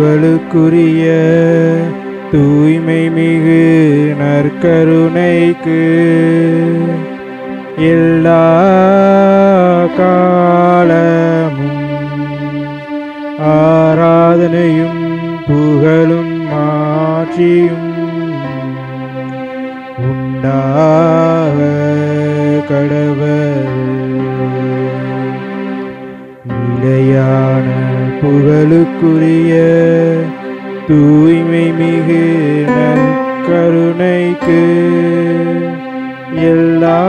புகழுக்குரிய தூய்மை மிகு நற்கருணைக்கு எல்லா காலமும் ஆராதனையும் புகழும் மாட்சியும் உண்டாக கடவது. நிலையான புகழுக்குரிய தூய்மை மிகு நற்கருணைக்கு எல்லா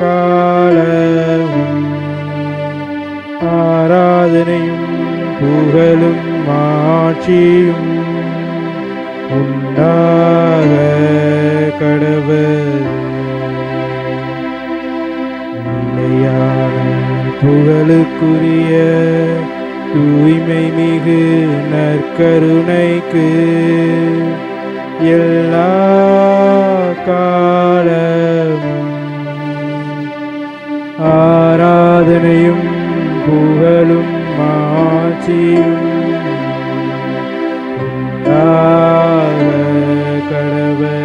காலமும் ஆராதனையும் புகழும் மாட்சியும் உண்டாக கடவது. நிலையான புகழுக்குரிய தூய்மை மிகு நற்கருணைக்கு எல்லா காலமும் ஆராதனையும் புகழும் மாட்சியும் உண்டாக கடவது.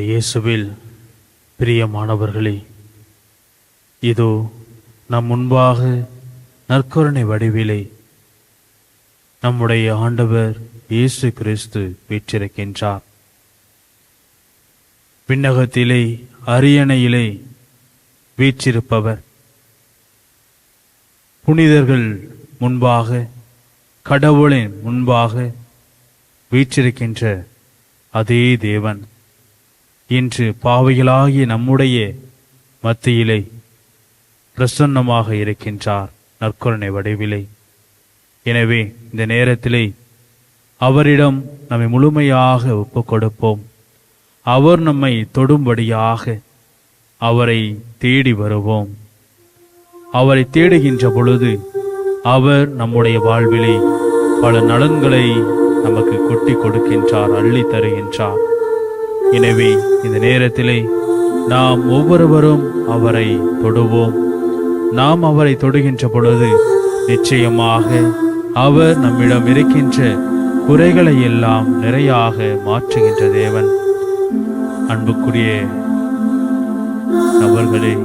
இயேசுவில் பிரியமானவர்களே, இதோ நம் முன்பாக நற்கருணை வடிவிலே நம்முடைய ஆண்டவர் இயேசு கிறிஸ்து வீற்றிருக்கின்றார். விண்ணகத்திலே அரியணையிலே வீற்றிருப்பவர் புனிதர்கள் முன்பாக, கடவுளின் முன்பாக வீற்றிருக்கின்ற அதே தேவன் இன்று பாவிகளாகிய நம்முடைய மத்தியிலே பிரசன்னமாக இருக்கின்றார் நற்கருணை வடிவிலே. எனவே இந்த நேரத்திலே அவரிடம் நம்மை முழுமையாக ஒப்புக் கொடுப்போம். அவர் நம்மை தொடும்படியாக அவரை தேடி வருவோம். அவரை தேடுகின்ற பொழுது அவர் நம்முடைய வாழ்விலே பல நலன்களை நமக்கு கொட்டி கொடுக்கின்றார், அள்ளி தருகின்றார். எனவே இந்த நேரத்திலே நாம் ஒவ்வொருவரும் அவரை தொடுவோம். நாம் அவரை தொடுகின்ற பொழுது நிச்சயமாக அவர் நம்மிடம் இருக்கின்ற குறைகளை எல்லாம் நிறையாக மாற்றுகின்ற தேவன். அன்புக்குரிய நபர்களே,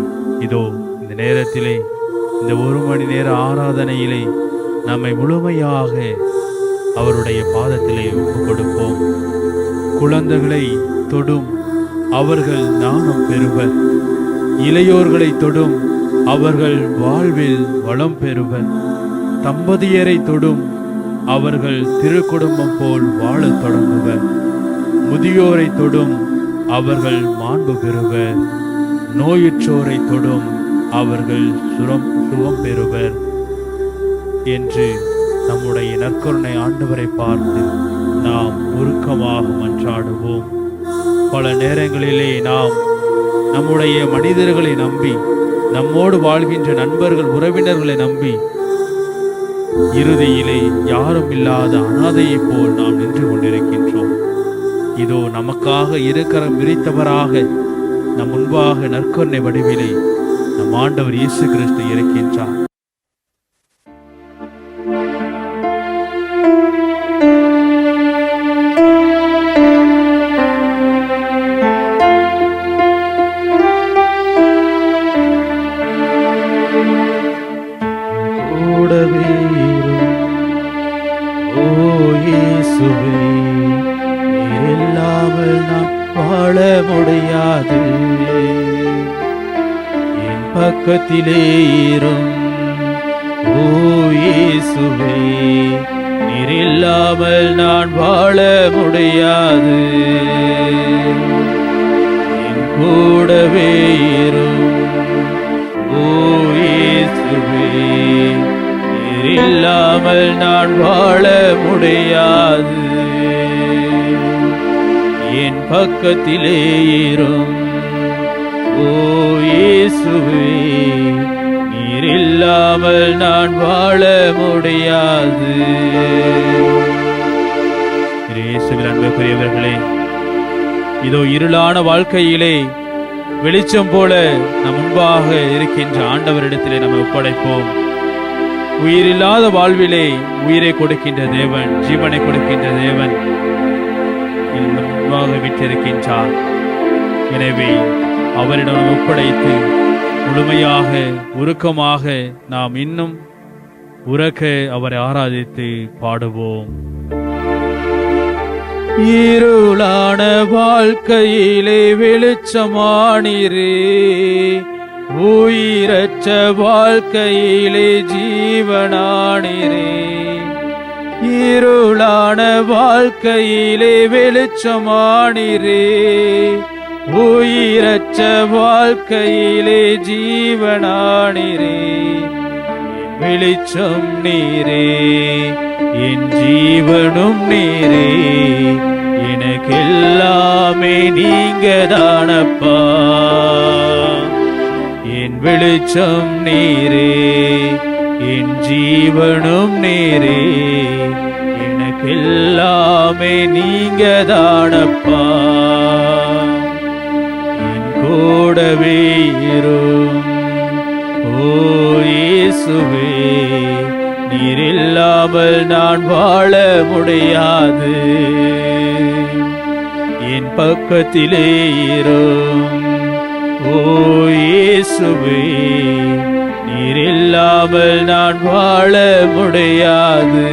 இதோ இந்த நேரத்திலே இந்த 1 மணி நேர ஆராதனையிலே நம்மை முழுமையாக அவருடைய பாதத்திலே ஒப்புக் கொடுப்போம். குழந்தைகளை தொடும், அவர்கள் ஞானம் பெறுவர். இளையோர்களை தொடும், அவர்கள் வாழ்வில் வளம் பெறுவர். தம்பதியரை தொடும், அவர்கள் திருக்குடும்பம் போல் வாழத் தொடங்குவர். முதியோரை தொடும், அவர்கள் மாண்பு பெறுவர். நோயுற்றோரை தொடும், அவர்கள் சுகம் பெறுவர் என்று நம்முடைய நற்கருணை ஆண்டவரை பார்த்து நாம் உருக்கமாக மன்றாடுவோம். பல நேரங்களிலே நாம் நம்முடைய மனிதர்களை நம்பி, நம்மோடு வாழ்கின்ற நண்பர்கள், உறவினர்களை நம்பி இறுதியிலே யாரும் இல்லாத அனாதையை போல் நாம் நின்று கொண்டிருக்கின்றோம். இதோ நமக்காக இருக்கரம் விரித்தவராக நம் முன்பாக நற்கருணை வடிவிலே நம் ஆண்டவர் இயேசு கிறிஸ்து இருக்கின்றார். முடியாது என் பக்கத்திலே இரும் ஓ இயேசுவே, நீர் இல்லாமல் நான் வாழ முடியாது. என் கூடவே இரும் இல்லாமல் நான் வாழ முடியாது. என் பக்கத்திலே இரும் ஓ இயேசுவே, நீர் இல்லாமல் நான் வாழ முடியாது. இயேசுவில் அன்புக்குரியவர்களே, இதோ இருளான வாழ்க்கையிலே வெளிச்சம் போல நம் முன்பாக இருக்கின்ற ஆண்டவரிடத்திலே நம்மை ஒப்படைப்போம். உயிரில்லாத வாழ்விலே உயிரை கொடுக்கின்ற தேவன், ஜீவனை கொடுக்கின்ற தேவன் முன்பாக விட்டிருக்கின்றார். எனவே அவரிடம் ஒப்படைத்து முழுமையாக உருக்கமாக நாம் இன்னும் உரக்க அவரை ஆராதித்து பாடுவோம். இருளான வாழ்க்கையிலே வெளிச்சமானீரே, உயிரற்ற வாழ்க்கையிலே ஜீவனானீரே. இருளான வாழ்க்கையிலே வெளிச்சமானீரே, உயிரற்ற வாழ்க்கையிலே ஜீவனானீரே. வெளிச்சம் நீரே, என் ஜீவனும் நீரே, எனக்கெல்லாமே நீங்க தானப்பா. என் வெளிச்சம் நீரே, என் ஜீவனும் நீரே, எனக்கெல்லாமே நீங்க தானப்பா. என் கூடவே இரும் ஓ இயேசுவே, நீர் இல்லாமல் நான் வாழ முடியாது. என் பக்கத்திலே இரும் ஓ இயேசுவே, நீர் இல்லாமல் நான் வாழ முடியாது.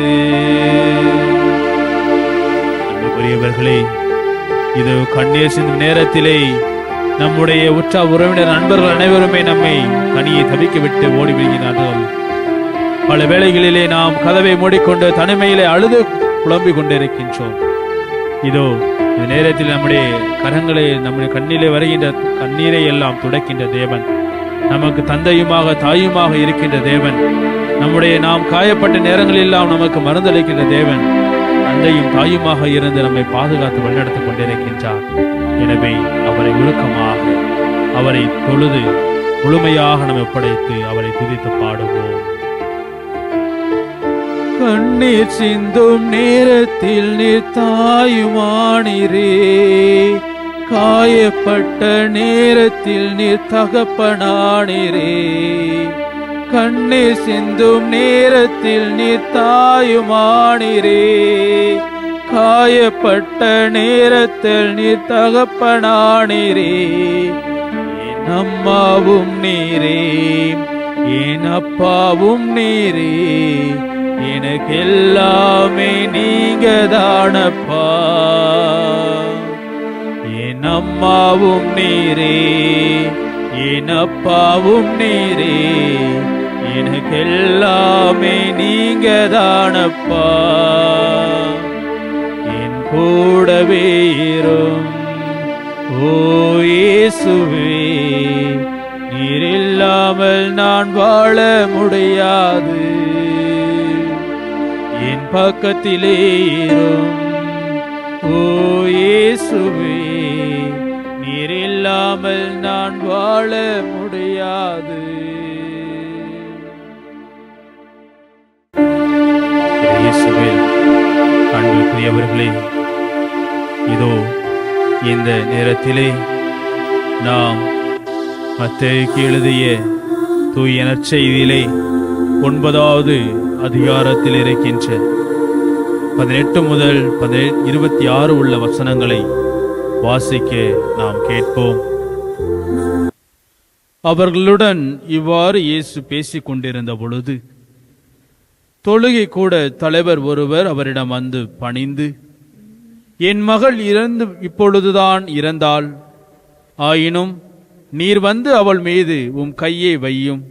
அன்புக்குரியவர்களே, இது கண்ணீர் சிந்தும் நேரத்திலே நம்முடைய உற்ற உறவினர் நண்பர்கள் அனைவருமே நம்மை தனியே தவிக்க விட்டு ஓடி விடுகிறார்கள். பல வேளைகளிலே நாம் கதவை மூடிக்கொண்டு தனிமையிலே அழுது புலம்பிக் கொண்டிருக்கின்றோம். இதோ இந்த நேரத்தில் நம்முடைய கரங்களை, நம்முடைய கண்ணிலே வருகின்ற கண்ணீரை எல்லாம் துடைக்கின்ற தேவன், நமக்கு தந்தையுமாக தாயுமாக இருக்கின்ற தேவன், நம்முடைய நாம் காயப்பட்ட நேரங்களில் எல்லாம் நமக்கு மருந்தளிக்கின்ற தேவன், தந்தையும் தாயுமாக இருந்து நம்மை பாதுகாத்து வழிநடத்திக் கொண்டிருக்கின்றார். எனவே அவரை உருக்கமாக, அவரை தொழுது முழுமையாக நம்மை ஒப்படைத்து அவரை துதித்து பாடுவோம். கண்ணீர் சிந்தும் நேரத்தில் நீர் தாயுமானீரே, காயப்பட்ட நேரத்தில் நீர் தகப்பனானீரே. கண்ணீர் சிந்தும் நேரத்தில் நீர் தாயுமானீரே, காயப்பட்ட நேரத்தில் நீர் தகப்பனானீரே. என் அம்மாவும் நீரே, என் அப்பாவும் நீரே, எனக்கெல்லாமே நீங்க தானப்பா. என் அம்மாவும் நீரே, என் அப்பாவும் நீரே, எனக்கெல்லாமே நீங்க தானப்பா. என் கூடவே இரும் ஓ இயேசுவே, நீர் இல்லாமல் நான் வாழ முடியாது. என் பக்கத்திலே இரும் ஓ இயேசுவே, நீர் இல்லாமல் நான் வாழ முடியாது. இயேசுவில் அன்புக்குரியவர்களே, இதோ இந்த நேரத்திலே நாம் மத்தேயுக்கு எழுதிய தூய நற்செய்தியிலே 9வது அதிகாரத்தில் இருக்கின்ற 18 முதல் 26 உள்ள வசனங்களை வாசிக்க நாம் கேட்போம். அவர்களுடன் இவ்வாறு இயேசு பேசிக் கொண்டிருந்த பொழுது தொழுகை கூட தலைவர் ஒருவர் அவரிடம் வந்து பணிந்து, என் மகள் இப்பொழுதுதான் இறந்தாள், ஆயினும் நீர் வந்து அவள் மீது உம் கையை வையும்,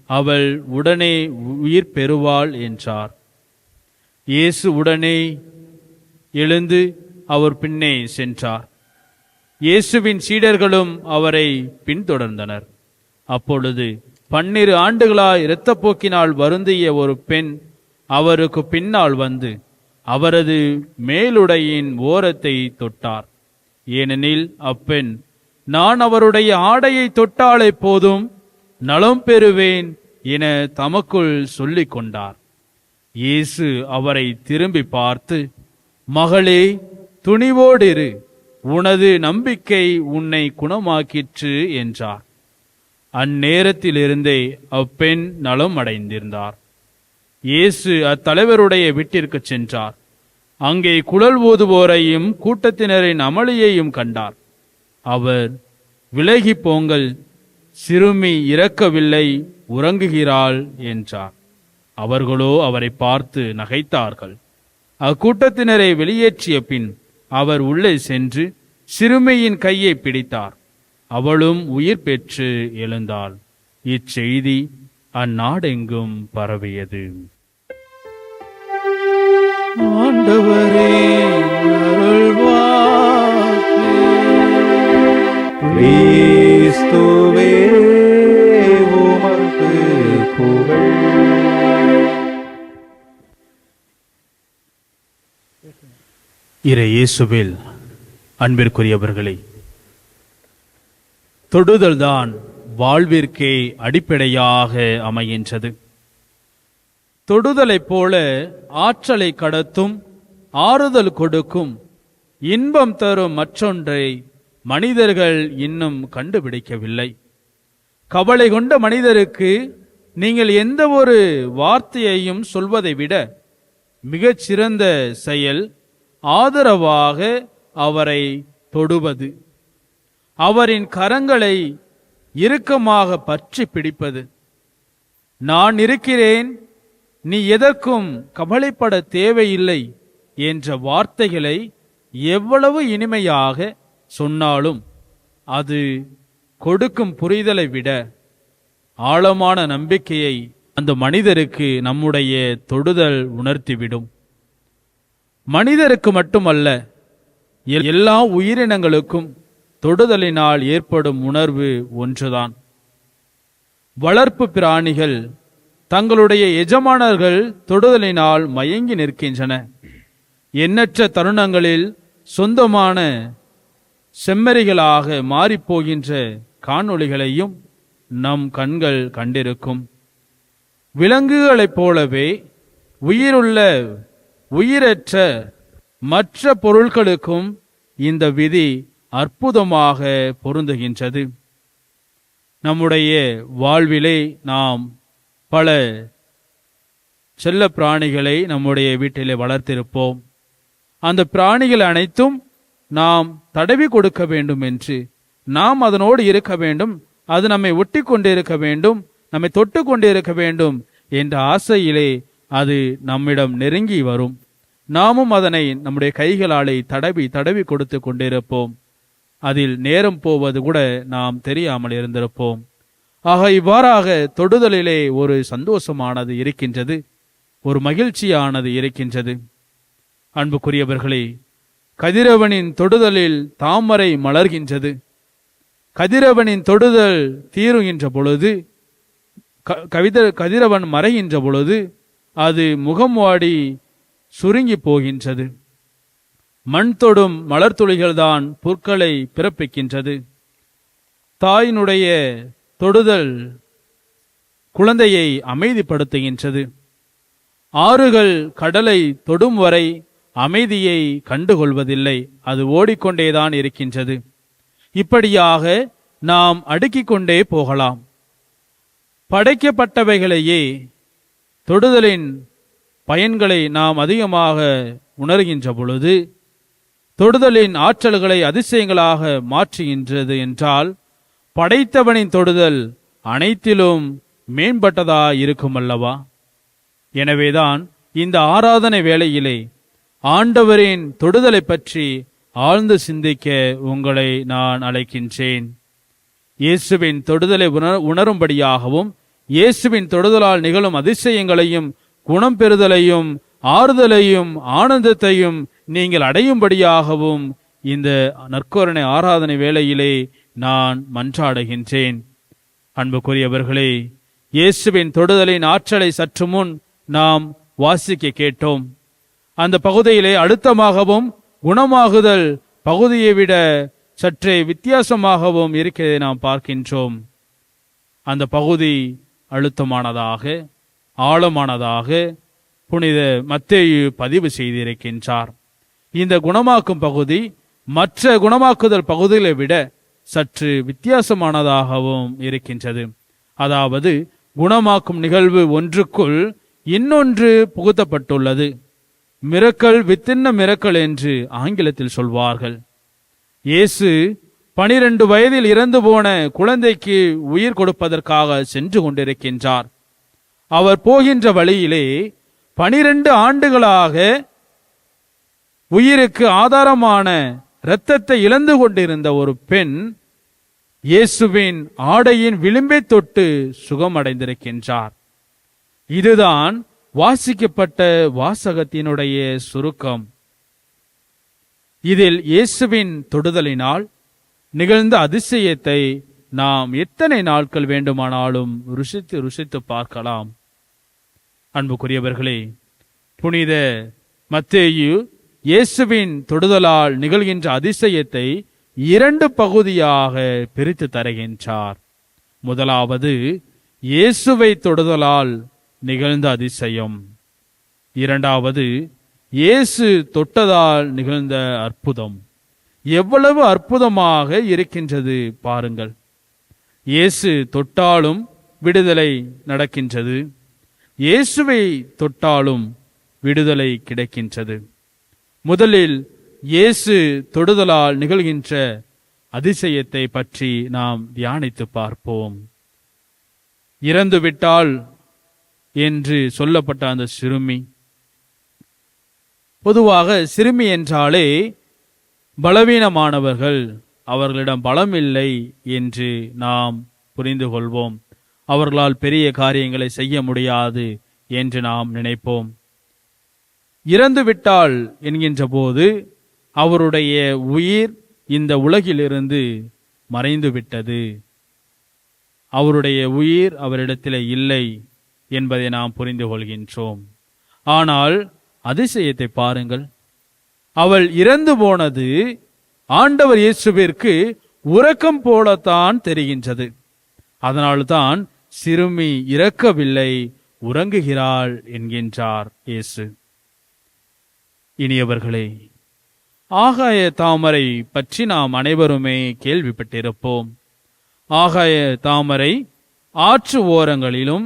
அவள் உடனே உயிர் பெறுவாள் என்றார். இயேசு உடனே எழுந்து அவர் பின்னே சென்றார். இயேசுவின் சீடர்களும் அவரை பின்தொடர்ந்தனர். அப்பொழுது 12 ஆண்டுகளாய் இரத்தப்போக்கினால் வருந்திய ஒரு பெண் அவருக்கு பின்னால் வந்து அவரது மேலுடையின் ஓரத்தை தொட்டார். ஏனெனில் அப்பெண், நான் அவருடைய ஆடையை தொட்டாலே போதும் நலம் பெறுவேன் என தமக்குள் சொல்லிக் கொண்டார். இயேசு அவரை திரும்பி பார்த்து, மகளே, துணிவோடிரு, உனது நம்பிக்கை உன்னை குணமாக்கிற்று என்றார். அந்நேரத்திலிருந்தே அப்பெண் நலம் அடைந்திருந்தார். இயேசு அத்தலைவருடைய வீட்டிற்கு சென்றார். அங்கே குழல் ஊதுவோரையும் கூட்டத்தினரின் அமளியையும் கண்டார். அவர், விலகி போங்கள், சிறுமி இறக்கவில்லை, உறங்குகிறாள் என்றார். அவர்களோ அவரை பார்த்து நகைத்தார்கள். அக்கூட்டத்தினரை வெளியேற்றிய பின் அவர் உள்ளே சென்று சிறுமியின் கையை பிடித்தார். அவளும் உயிர் பெற்று எழுந்தாள். இச்செய்தி அந்நாடெங்கும் பரவியது. ஆண்டவரே, அருள்வாக்கு. கிறிஸ்துவே, உமக்கு புகழ். இறை இயேசுவில் அன்பிற்குரியவர்களே, தொடுதல்தான் வாழ்விற்கே அடிப்படையாக அமைகின்றது. தொடுதலைப் போல ஆற்றலை கடத்தும், ஆறுதல் கொடுக்கும், இன்பம் தரும் மற்றொன்றை மனிதர்கள் இன்னும் கண்டுபிடிக்கவில்லை. கவலை கொண்ட மனிதருக்கு நீங்கள் எந்த ஒரு வார்த்தையையும் சொல்வதை விட மிகச்சிறந்த செயல் ஆதரவாக அவரை தொடுவது, அவரின் கரங்களை இறுக்கமாக பற்றி பிடிப்பது. நான் இருக்கிறேன், நீ எதற்கும் கவலைப்பட தேவையில்லை என்ற வார்த்தைகளை எவ்வளவு இனிமையாக சொன்னாலும் அது கொடுக்கும் புரிதலை விட ஆழமான நம்பிக்கையை அந்த மனிதருக்கு நம்முடைய தொடுதல் உணர்த்திவிடும். மனிதருக்கு மட்டுமல்ல, எல்லா உயிரினங்களுக்கும் தொடுதலினால் ஏற்படும் உணர்வு ஒன்றுதான். வளர்ப்பு பிராணிகள் தங்களுடைய எஜமானர்கள் தொடுதலினால் மயங்கி நிற்கின்றன. எண்ணற்ற தருணங்களில் சொந்தமான செம்மறிகளாக மாறிப்போகின்ற காணொளிகளையும் நம் கண்கள் கண்டிருக்கும். விலங்குகளைப் போலவே உயிருள்ள உயிரற்ற மற்ற பொருட்களுக்கும் இந்த விதி அற்புதமாக பொருந்துகின்றது. நம்முடைய வாழ்விலே நாம் பல செல்ல பிராணிகளை நம்முடைய வீட்டிலே வளர்த்திருப்போம். அந்த பிராணிகள் அனைத்தும் நாம் தடவி கொடுக்க வேண்டும் என்று, நாம் அதனோடு இருக்க வேண்டும், அது நம்மை ஒட்டி கொண்டு இருக்க வேண்டும், நம்மை தொட்டு கொண்டு இருக்க வேண்டும் என்ற ஆசையிலே அது நம்மிடம் நெருங்கி வரும். நாமும் அதனை நம்முடைய கைகளாலே தடவி தடவி கொடுத்து கொண்டிருப்போம். அதில் நேரம் போவது கூட நாம் தெரியாமல் இருந்திருப்போம். ஆக இவ்வாறாக தொடுதலிலே ஒரு சந்தோஷமானது இருக்கின்றது, ஒரு மகிழ்ச்சியானது இருக்கின்றது. அன்புக்குரியவர்களே, கதிரவனின் தொடுதலில் தாமரை மலர்கின்றது. கதிரவனின் தொடுதல் தீருகின்ற பொழுது, கதிரவன் மறைகின்ற பொழுது அது முகம் வாடி சுருங்கி போகின்றது. மண் தொடும் மலர்துளிகள் தான் புற்களை பிறப்பிக்கின்றது. தாயினுடைய தொடுதல் குழந்தையை அமைதிப்படுத்துகின்றது. ஆறுகள் கடலை தொடும் வரை அமைதியை கண்டுகொள்வதில்லை, அது ஓடிக்கொண்டேதான் இருக்கின்றது. இப்படியாக நாம் அடுக்கிக் கொண்டே போகலாம். படைக்கப்பட்டவைகளையே தொடுதலின் பயன்களை நாம் அதிகமாக உணர்கின்ற பொழுது, தொடுதலின் ஆற்றல்களை அதிசயங்களாக மாற்றுகின்றது என்றால், படைத்தவனின் தொடுதல் அனைத்திலும் மேம்பட்டதா இருக்கும் அல்லவா? எனவேதான் இந்த ஆராதனை வேளையிலே ஆண்டவரின் தொடுதலை பற்றி ஆழ்ந்து சிந்திக்க உங்களை நான் அழைக்கின்றேன். இயேசுவின் தொடுதலை உணரும்படியாகவும், இயேசுவின் தொடுதலால் நிகழும் அதிசயங்களையும் குணம் பெறுதலையும் ஆறுதலையும் ஆனந்தத்தையும் நீங்கள் அடையும்படியாகவும் இந்த நற்கருணை ஆராதனை வேளையிலே நான் மன்றாடுகின்றேன். அன்புக்குரியவர்களே, இயேசுவின் தொடுதலின் ஆற்றலை சற்று முன் நாம் வாசிக்க கேட்டோம். அந்த பகுதியிலே அழுத்தமாகவும் குணமாகுதல் பகுதியை விட சற்றே வித்தியாசமாகவும் இருக்கிறதை நாம் பார்க்கின்றோம். அந்த பகுதி அழுத்தமானதாக ஆழமானதாக புனித மத்தேயு பதிவு செய்திருக்கின்றார். இந்த குணமாக்கும் பகுதி மற்ற குணமாக்குதல் பகுதிகளை விட சற்று வித்தியாசமானதாகவும் இருக்கின்றது. அதாவது குணமாக்கும் நிகழ்வு ஒன்றுக்குள் இன்னொன்று புகுத்தப்பட்டுள்ளது. மிரக்கல் வித்தின் மிரக்கல் என்று ஆங்கிலத்தில் சொல்வார்கள். இயேசு 12 வயதில் இறந்து போன குழந்தைக்கு உயிர் கொடுப்பதற்காக சென்று கொண்டிருக்கின்றார். அவர் போகின்ற வழியிலே 12 ஆண்டுகளாக உயிருக்கு ஆதாரமான இரத்தத்தை இழந்து கொண்டிருந்த ஒரு பெண் இயேசுவின் ஆடையின் விளிம்பை தொட்டு சுகமடைந்திருக்கின்றார். இதுதான் வாசிக்கப்பட்ட வாசகத்தினுடைய சுருக்கம். இதில் இயேசுவின் தொடுதலினால் நிகழ்ந்த அதிசயத்தை நாம் எத்தனை நாட்கள் வேண்டுமானாலும் ருசித்து பார்க்கலாம். அன்புக்குரியவர்களே, புனித மத்தேயு இயேசுவின் தொடுதலால் நிகழ்கின்ற அதிசயத்தை 2 பகுதியாக பிரித்து தருகின்றார். முதலாவது இயேசுவை தொடுதலால் நிகழ்ந்த அதிசயம். இரண்டாவது இயேசு தொட்டதால் நிகழ்ந்த அற்புதம். எவ்வளவு அற்புதமாக இருக்கின்றது பாருங்கள். இயேசு தொட்டாலும் விடுதலை நடக்கின்றது. இயேசுவை தொட்டாலும் விடுதலை கிடைக்கின்றது. முதலில் இயேசு தொடுதலால் நிகழ்கின்ற அதிசயத்தை பற்றி நாம் தியானித்து பார்ப்போம். இறந்துவிட்டால் என்று சொல்லப்பட்ட அந்த சிறுமி, பொதுவாக சிறுமி என்றாலே பலவீனமானவர்கள், அவர்களிடம் பலம் இல்லை என்று நாம் புரிந்து கொள்வோம். அவர்களால் பெரிய காரியங்களை செய்ய முடியாது என்று நாம் நினைப்போம். இறந்துவிட்டால் என்கின்ற போது அவருடைய உயிர் இந்த உலகிலிருந்து மறைந்து விட்டது, அவருடைய உயிர் அவரிடத்தில் இல்லை என்பதை நாம் புரிந்து கொள்கின்றோம். ஆனால் அதிசயத்தை பாருங்கள். அவள் இறந்து போனது ஆண்டவர் இயேசுவிற்கு உறக்கம் போலத்தான் தெரிகின்றது. அதனால்தான் சிறுமி இறக்கவில்லை, உறங்குகிறாள் என்கின்றார் இயேசு. இனியவர்களே, ஆகாய தாமரை பற்றி நாம் அனைவருமே கேள்விப்பட்டிருப்போம். ஆகாய தாமரை ஆற்று ஓரங்களிலும்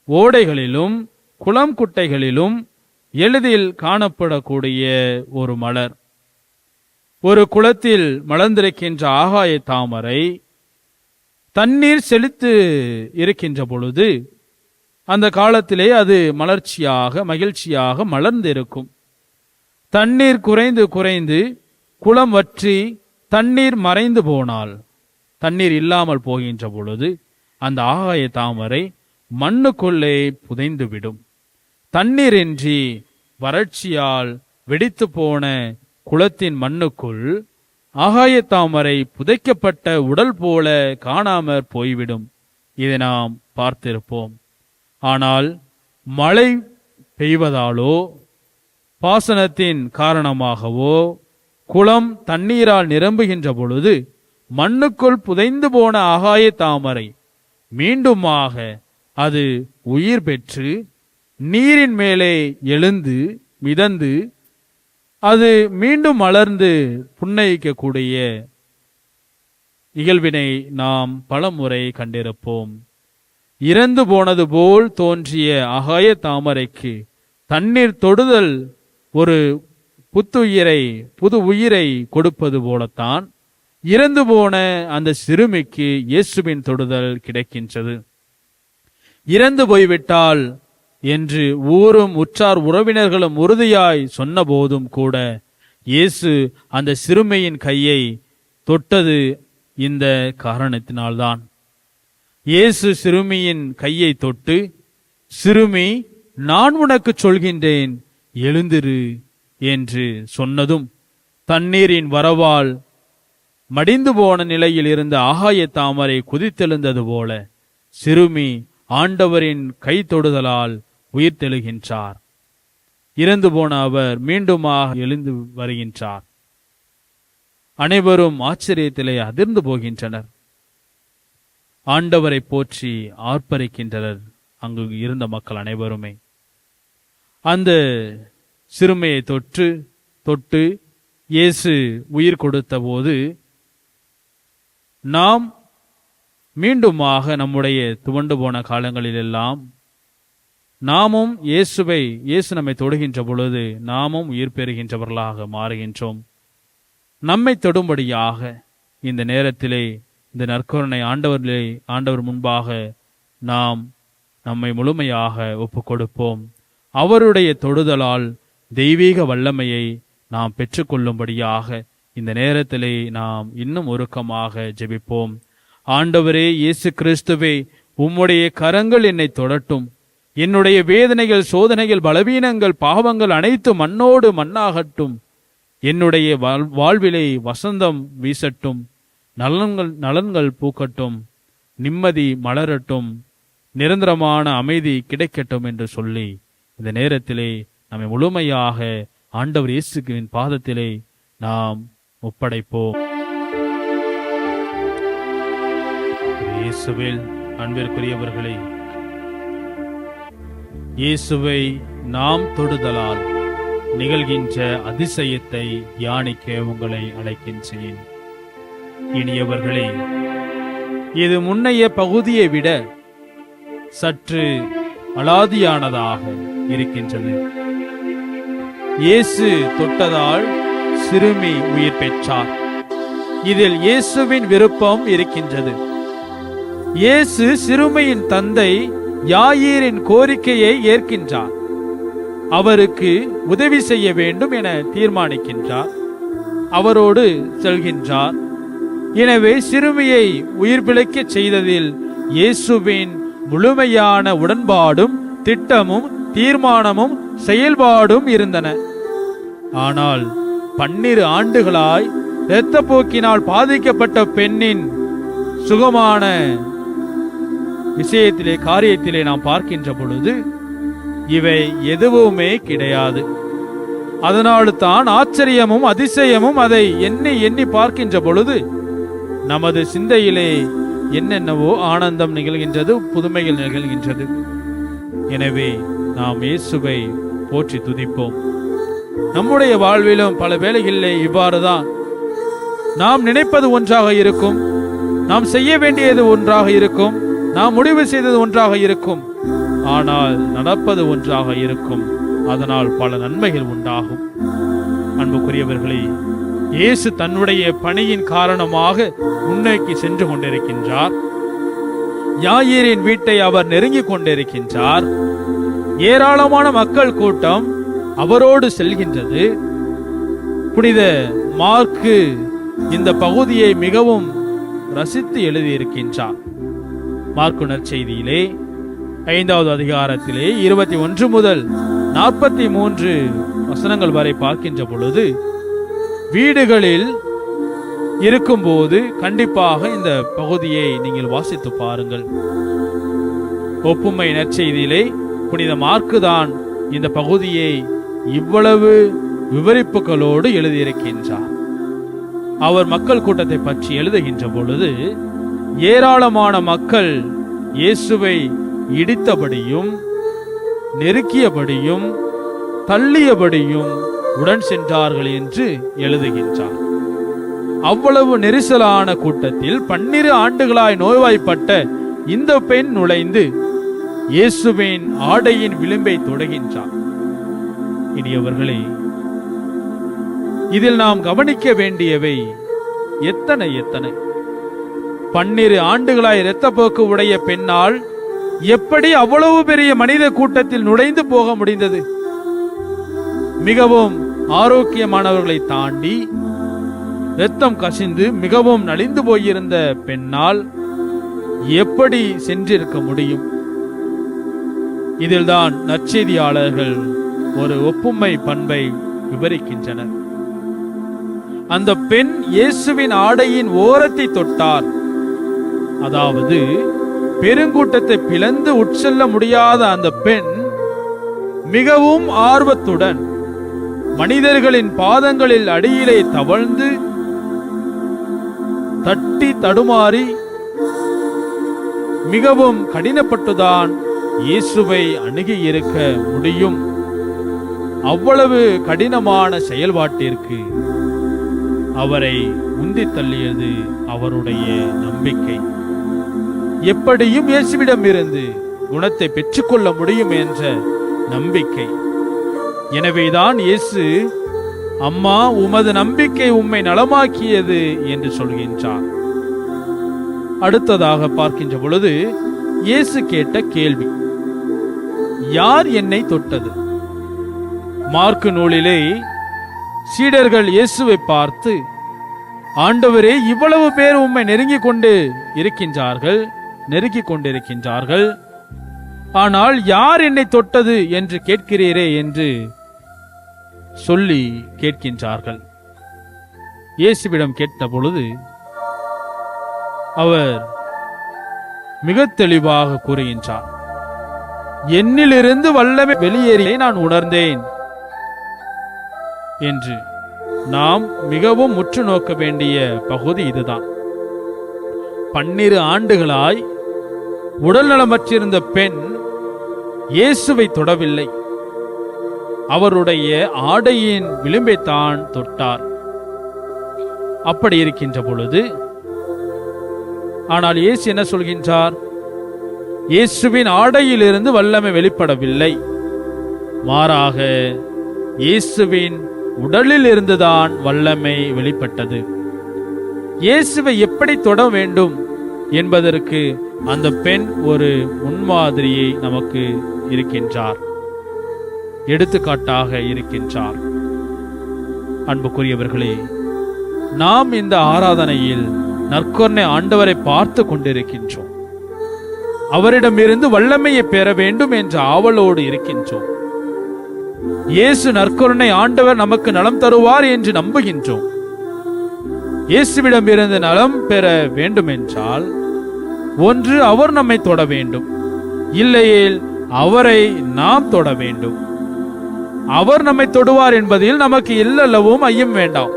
ஓடைகளிலும் குளம் குட்டைகளிலும் எளிதில் காணப்படக்கூடிய ஒரு மலர். ஒரு குளத்தில் மலர்ந்திருக்கின்ற ஆகாய தாமரை தண்ணீர் செழித்து இருக்கின்ற பொழுது அந்த காலத்திலே அது மலர்ச்சியாக மகிழ்ச்சியாக மலர்ந்திருக்கும். தண்ணீர் குறைந்து குறைந்து குளம் வற்றி தண்ணீர் மறைந்து போனால், தண்ணீர் இல்லாமல் போகின்ற பொழுது அந்த ஆகாய தாமரை மண்ணுக்குள்ளே புதைந்துவிடும். தண்ணீரின்றி வறட்சியால் வெடித்து போன குளத்தின் மண்ணுக்குள் ஆகாய தாமரை புதைக்கப்பட்ட உடல் போல காணாமற் போய்விடும். இதை நாம் பார்த்திருப்போம். ஆனால் மழை பெய்வதாலோ பாசனத்தின் காரணமாகவோ குளம் தண்ணீரால் நிரம்புகின்ற பொழுது மண்ணுக்குள் புதைந்து போன ஆகாய தாமரை மீண்டுமாக அது உயிர் பெற்று நீரின் மேலே எழுந்து மிதந்து அது மீண்டும் மலர்ந்து புன்னகிக்கக்கூடிய நிகழ்வினை நாம் பலமுறை கண்டிருப்போம். இறந்து போனது போல் தோன்றிய ஆகாய தாமரைக்கு தண்ணீர் தொடுதல் ஒரு புது உயிரை கொடுப்பது போலத்தான் இறந்து போன அந்த சிறுமிக்கு இயேசுவின் தொடுதல் கிடைக்கின்றது. இறந்து போய்விட்டால் என்று ஊரும் உற்றார் உறவினர்களும் உறுதியாய் சொன்ன போதும் கூட இயேசு அந்த சிறுமியின் கையை தொட்டது இந்த காரணத்தினால்தான். இயேசு சிறுமியின் கையை தொட்டு, சிறுமி, நான் உனக்கு சொல்கின்றேன், எழுந்திரு என்று சொன்னதும் தண்ணீரின் வரவால் மடிந்து போன நிலையில் இருந்த ஆகாய தாமரை குதித்தெழுந்தது போல சிறுமி ஆண்டவரின் கை தொடுதலால் உயிர் தெழுகின்றார். இறந்து போன அவர் மீண்டுமாக எழுந்து வருகின்றார். அனைவரும் ஆச்சரியத்திலே அதிர்ந்து போகின்றனர். ஆண்டவரை போற்றி ஆர்ப்பரிக்கின்றனர் அங்கு இருந்த மக்கள் அனைவருமே. அந்த சிறுமையை தொட்டு இயேசு உயிர் கொடுத்த போது நாம் மீண்டுமாக நம்முடைய துவண்டு போன காலங்களிலெல்லாம் நாமும் இயேசு நம்மை தொடுகின்ற பொழுது நாமும் உயிர் பெறுகின்றவர்களாக மாறுகின்றோம். நம்மை தொடும்படியாக இந்த நேரத்திலே இந்த நற்கருணை ஆண்டவர் முன்பாக நாம் நம்மை முழுமையாக ஒப்புக் கொடுப்போம். அவருடைய தொடுதலால் தெய்வீக வல்லமையை நாம் பெற்றுக்கொள்ளும்படியாக இந்த நேரத்திலே நாம் இன்னும் உருக்கமாக ஜெபிப்போம். ஆண்டவரே இயேசு கிறிஸ்துவே, உம்முடைய கரங்கள் என்னை தொடட்டும். என்னுடைய வேதனைகள், சோதனைகள், பலவீனங்கள், பாவங்கள் அனைத்தும் மண்ணோடு மண்ணாகட்டும். என்னுடைய வாழ்விலே வசந்தம் வீசட்டும். நலன்கள் பூக்கட்டும். நிம்மதி மலரட்டும். நிரந்தரமான அமைதி கிடைக்கட்டும் என்று சொல்லி இந்த நேரத்திலே நம்மை முழுமையாக ஆண்டவர் இயேசுவின் பாதத்திலே நாம் ஒப்படைப்போம். இயேசுவில் அன்பிற்குரியவர்களே, இயேசுவை நாம் தொடுதலால் நிகழ்கின்ற அதிசயத்தை தியானிக்க உங்களை அழைக்கின்றேன். இனியவர்களே, இது முன்னைய பகுதியை விட சற்று அலாதியானதாக இருக்கின்றது. இயேசு தொட்டதால் சிறுமி உயிர் பெற்றார். இதில் இயேசுவின் விருப்பம் இருக்கின்றது. இயேசு சிறுமியின் தந்தை யாயீரின் கோரிக்கையை ஏற்கின்றார். அவருக்கு உதவி செய்ய வேண்டும் என தீர்மானிக்கின்றார். அவரோடு செல்கின்றார். எனவே சிறுமியை உயிர் பிழைக்கச் செய்ததில் இயேசுவின் முழுமையான உடன்பாடும் திட்டமும் தீர்மானமும் செயல்பாடும் இருந்தன. ஆனால் 12 ஆண்டுகளாய் இரத்தப்போக்கினால் பாதிக்கப்பட்ட பெண்ணின் சுகமான காரியத்திலே நாம் பார்க்கின்ற பொழுது இவை எதுவுமே கிடையாது. அதனால தான் ஆச்சரியமும் அதிசயமும் அதை எண்ணி பார்க்கின்ற பொழுது நமது சிந்தையிலே என்னென்னவோ ஆனந்தம் நிகழ்கின்றது, புதுமைகள் நிகழ்கின்றது. எனவே நாம் இயேசுவை போற்றி துதிப்போம். நம்முடைய வாழ்விலும் பல வேளைகளிலே இவ்வாறுதான் நாம் நினைப்பது ஒன்றாக இருக்கும், நாம் செய்ய வேண்டியது ஒன்றாக இருக்கும், நாம் முடிவு செய்தது ஒன்றாக இருக்கும், ஆனால் நடப்பது ஒன்றாக இருக்கும். அதனால் பல நன்மைகள் உண்டாகும். அன்புக்குரியவர்களே, இயேசு தன்னுடைய பணியின் காரணமாக முன்னோக்கி சென்று கொண்டிருக்கின்றார். யாயீரின் வீட்டை அவர் நெருங்கிக் கொண்டிருக்கின்றார். ஏராளமான மக்கள் கூட்டம் அவரோடு செல்கின்றது. புனித மார்க்கு இந்த பகுதியை மிகவும் ரசித்து எழுதியிருக்கின்றார். மார்க்கு நற்செய்தியிலே 5வது அதிகாரத்திலே 21 முதல் 43 வசனங்கள் வரை பார்க்கின்ற பொழுது, வீடுகளில் இருக்கும்போது கண்டிப்பாக இந்த பகுதியை நீங்கள் வாசித்து பாருங்கள். ஒப்புமை நற்செய்தியிலே புனித மார்க்கு தான் இந்த பகுதியை இவ்வளவு விவரிப்புகளோடு எழுதியிருக்கின்றார். அவர் மக்கள் கூட்டத்தை பற்றி எழுதுகின்ற பொழுது, ஏராளமான மக்கள் இயேசுவை இடித்தபடியும் நெருக்கியபடியும் தள்ளியபடியும் உடன் சென்றார்கள் என்று எழுதுகின்றார். அவ்வளவு நெரிசலான கூட்டத்தில் 12 ஆண்டுகளாய் நோய்வாய்ப்பட்ட இந்த பெண் நுழைந்து இயேசுவின் ஆடையின் விளிம்பை தொடுகின்றார். இனியவர்களே, இதில் நாம் கவனிக்க வேண்டியவை எத்தனை 12 ஆண்டுகளாய் இரத்தப்போக்கு உடைய பெண்ணால் எப்படி அவ்வளவு பெரிய மனித கூட்டத்தில் நுழைந்து போக முடிந்தது? மிகவும் ஆரோக்கியமானவர்களை தாண்டி இரத்தம் கசிந்து மிகவும் நலிந்து போயிருந்த பெண்ணால் எப்படி சென்றிருக்க முடியும்? இதில்தான் நற்செய்தியாளர்கள் ஒரு ஒப்புமை பண்பை விவரிக்கின்றனர். அந்த பெண் இயேசுவின் ஆடையின் ஓரத்தை தொட்டார். அதாவது பெருங்கூட்டத்தை பிளந்து உட்செல்ல முடியாத அந்த பெண் மிகவும் ஆர்வத்துடன் மனிதர்களின் பாதங்களில் அடியிலே தவழ்ந்து தட்டி தடுமாறி மிகவும் கடினப்பட்டுதான் இயேசுவை அணுகி இருக்க முடியும். அவ்வளவு கடினமான செயல்பாட்டிற்கு அவரை உந்தி தள்ளியது அவருடைய நம்பிக்கை. எப்படியும் இயேசுவிடம் இருந்து குணத்தை பெற்றுக்கொள்ள முடியும் என்ற நம்பிக்கை. எனவேதான் இயேசு, அம்மா, உமது நம்பிக்கை உம்மை நலமாக்கியது என்று சொல்கின்றார். அடுத்ததாக பார்க்கின்ற பொழுது இயேசு கேட்ட கேள்வி, யார் என்னை தொட்டது? மார்க்கு நூலிலே சீடர்கள் இயேசுவை பார்த்து, ஆண்டவரே, இவ்வளவு பேர் உம்மை நெருங்கிக் கொண்டிருக்கின்றார்கள், ஆனால் யார் என்னை தொட்டது என்று கேட்கிறீரே என்று சொல்லி கேட்கின்றார்கள். இயேசுவிடம் கேட்ட பொழுது அவர் மிக தெளிவாக கூறுகின்றார், என்னிலிருந்து வல்லமை வெளியேறியை நான் உணர்ந்தேன் என்று. நாம் மிகவும் உற்று நோக்க வேண்டிய பகுதி இதுதான். 12 ஆண்டுகளாய் உடல் நலமற்றிருந்த பெண் இயேசுவை தொடவில்லை, அவருடைய ஆடையின் விளிம்பைத்தான் தொட்டார். அப்படி இருக்கின்ற பொழுது ஆனால் இயேசு என்ன சொல்கின்றார்? இயேசுவின் ஆடையிலிருந்து வல்லமை வெளிப்படவில்லை, மாறாக இயேசுவின் உடலில் இருந்துதான் வல்லமை வெளிப்பட்டது. இயேசுவை எப்படி தொட வேண்டும் என்பதற்கு அந்த பெண் ஒரு முன்மாதிரியை நமக்கு இருக்கின்றார், எடுத்துக்காட்டாக இருக்கின்றார். அன்புக்குரியவர்களே, நாம் இந்த ஆராதனையில் நற்கருணை ஆண்டவரை பார்த்து கொண்டிருக்கின்றோம். அவரிடமிருந்து வல்லமையை பெற வேண்டும் என்ற ஆவலோடு இருக்கின்றோம். இயேசு நற்கருணை ஆண்டவர் நமக்கு நலம் தருவார் என்று நம்புகின்றோம். இயேசுவிடம் இருந்து நலம் பெற வேண்டும் என்றால் ஒன்று அவர் நம்மை தொட வேண்டும், இல்லையேல் அவரை நாம் தொட வேண்டும். அவர் நம்மை தொடுவார் என்பதில் நமக்கு எல்லளவும் ஐயம் வேண்டாம்.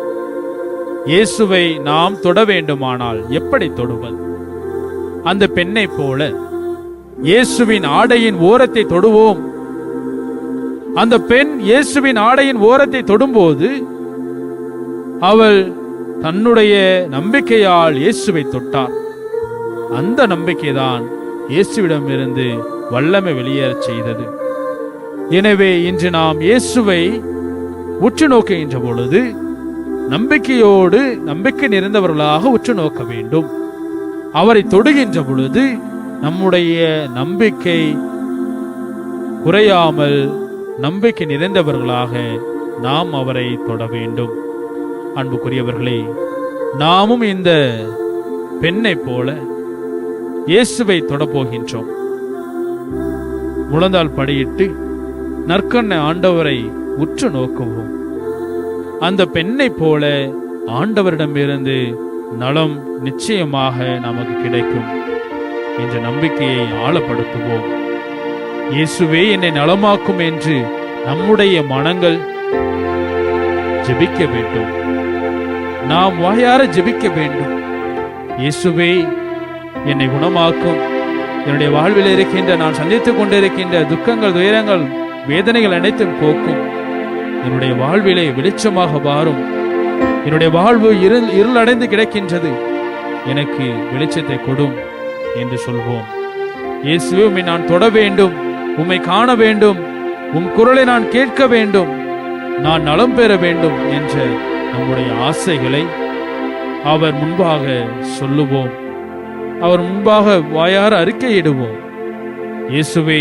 இயேசுவை நாம் தொட வேண்டுமானால் எப்படி தொடுவது? அந்த பெண்ணை போல இயேசுவின் ஆடையின் ஓரத்தை தொடுவோம். அந்த பெண் இயேசுவின் ஆடையின் ஓரத்தை தொடும்போது அவள் தன்னுடைய நம்பிக்கையால் இயேசுவை தொட்டார். அந்த நம்பிக்கைதான் இயேசுவிடமிருந்து வல்லமை வெளியேறச் செய்தது. எனவே இன்று நாம் இயேசுவை உற்று நோக்குகின்ற பொழுது நம்பிக்கையோடு, நம்பிக்கை நிறைந்தவர்களாக உற்று நோக்க வேண்டும். அவரை தொடுகின்ற பொழுது நம்முடைய நம்பிக்கை குறையாமல் நம்பிக்கை நிறைந்தவர்களாக நாம் அவரை தொட வேண்டும். அன்புக்குரியவர்களே, நாமும் இந்த பெண்ணை போல இயேசுவை தொடப்போகின்றோம். முழந்தால் படியிட்டு நற்கருணை ஆண்டவரை உற்று நோக்குவோம். அந்த பெண்ணை போல ஆண்டவரிடமிருந்து நலம் நிச்சயமாக நமக்கு கிடைக்கும் என்ற நம்பிக்கையை ஆழப்படுத்துவோம். இயேசுவே என்னை நலமாக்கும் என்று நம்முடைய மனங்கள் ஜெபிக்க வேண்டும். நாம் வாயார ஜெபிக்க வேண்டும். இயேசுவே என்னை குணமாக்கும், என்னுடைய வாழ்வில் இருக்கின்ற, நான் சந்தித்துக் கொண்டிருக்கின்ற துக்கங்கள், துயரங்கள், வேதனைகள் அனைத்தும் போக்கும். என்னுடைய வாழ்விலே வெளிச்சமாக வாரும். என்னுடைய வாழ்வு இருளடைந்து கிடக்கின்றது, எனக்கு வெளிச்சத்தை கொடும் என்று சொல்வோம். இயேசுவே, உம்மை நான் தொட வேண்டும், உம்மை காண வேண்டும், உம் குரலை நான் கேட்க வேண்டும், நான் நலம் பெற வேண்டும் என்ற நம்முடைய ஆசைகளை அவர் முன்பாக சொல்லுவோம். அவர் முன்பாக வாயார அறிக்கையிடுவோம். இயேசுவே,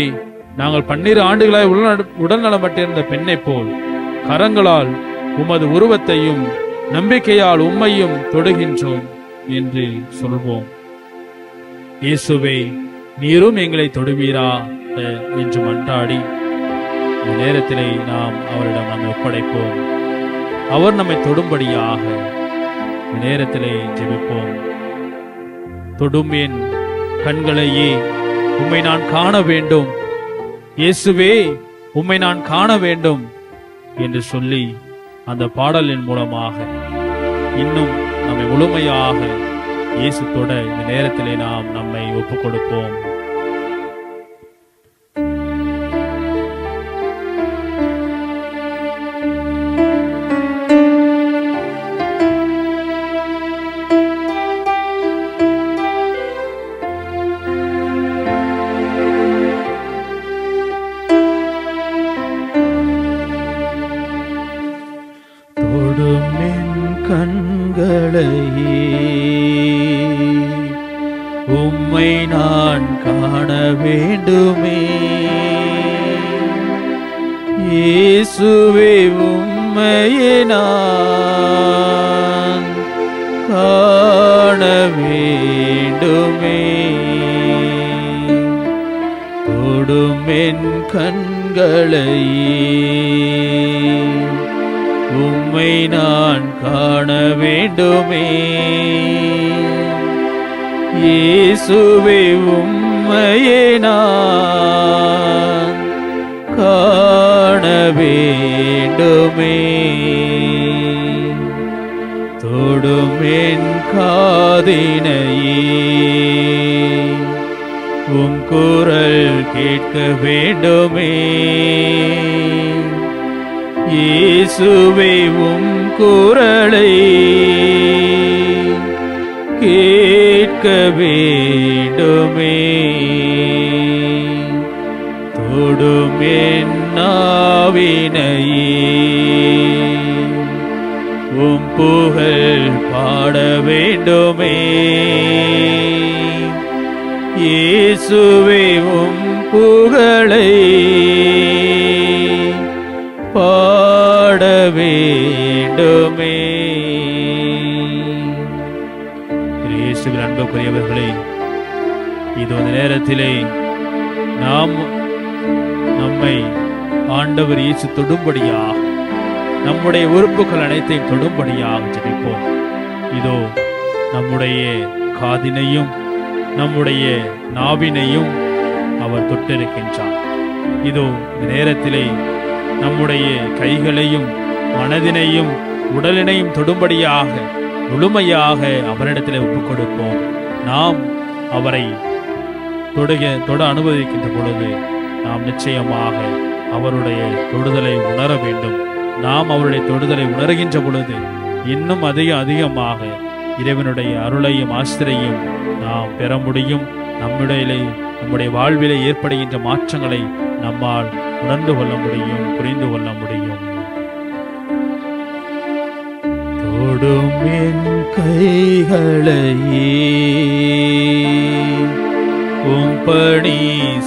நாங்கள் 12 ஆண்டுகளாய் உடல் நலமற்றிருந்த பெண்ணை போல் கரங்களால் உமது உருவத்தையும் நம்பிக்கையால் உம்மையும் தொடுகின்றோம் என்று சொல்வோம். இயேசுவே, நீரும் எங்களை தொடுவீரா என்று மன்றாடி இந்த நேரத்திலே நாம் அவரிடம் நம்மை ஒப்படைப்போம். அவர் நம்மை தொடும்படியாக இந்த நேரத்திலே ஜெபிப்போம். தொடும் என் கண்களையே, உம்மை நான் காண வேண்டும். இயேசுவே, உம்மை நான் காண வேண்டும் என்று சொல்லி அந்த பாடலின் மூலமாக இன்னும் நம்மை முழுமையாக இயேசு தொட இந்த நேரத்திலே நாம் நம்மை ஒப்புக் கொடுப்போம். கண்களையே உம்மை நான் காண வேண்டுமே, இயேசுவே உம்மையே நான் காண வேண்டுமே. தொடும் என் கண்களையே உம்மை நான் காண வேண்டுமே, இயேசுவே உம்மையே நான் காண வேண்டுமே. தொடும் என் காதினையே உம் குரல் கேட்க வேண்டுமே, இயேசுவே உம் குரலை கேட்க வேண்டுமே. தொடும் என் நாவினையே உம் புகழ் பாட வேண்டுமே, இயேசுவே உம் புகழை பாட வேண்டுமே. இயேசுவின் அன்புக்குரியவர்களே, இது அந்த நேரத்திலே நாம் நம்மை ஆண்டவர் இயேசு தொடும்படியாக, நம்முடைய உறுப்புகள் அனைத்தையும் தொடும்படியாக ஜெபிப்போம். இதோ நம்முடைய காதினையும் நம்முடைய நாவினையும் அவர் தொட்டிருக்கின்றார். இதோ இந்த நேரத்திலே நம்முடைய கைகளையும் மனதினையும் உடலினையும் தொடும்படியாக முழுமையாக அவரிடத்தில் ஒப்புக் கொடுப்போம். நாம் அவரை தொட அனுமதிக்கின்ற பொழுது நாம் நிச்சயமாக அவருடைய தொடுதலை உணர வேண்டும். நாம் அவருடைய தொடுதலை உணர்கின்ற பொழுது இன்னும் அதிகமாக இறைவனுடைய அருளையும் ஆசிரியையும் நாம் பெற முடியும். நம்முடைய வாழ்விலே ஏற்படுகின்ற மாற்றங்களை நம்மால் உணர்ந்து கொள்ள முடியும், புரிந்து கொள்ள முடியும். தொடும் என் கைகளையே உம் பணி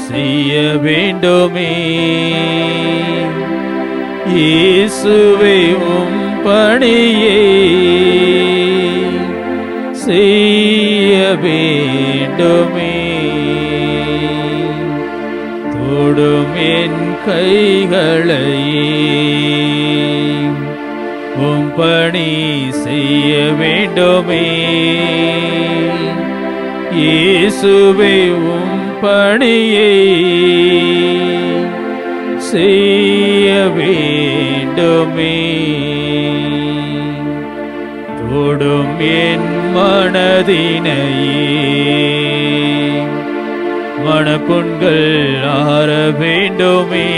செய்ய வேண்டுமே, இயேசுவே உம் பணியே செய்ய வேண்டுமே. தொடும் என் கைகளையே உம் பணி செய்ய வேண்டுமே, இயேசுவே உம் பணியை செய்ய வேண்டுமே. தொடும் என் மனதினையே மனப்புண்கள் ஆற வேண்டுமே,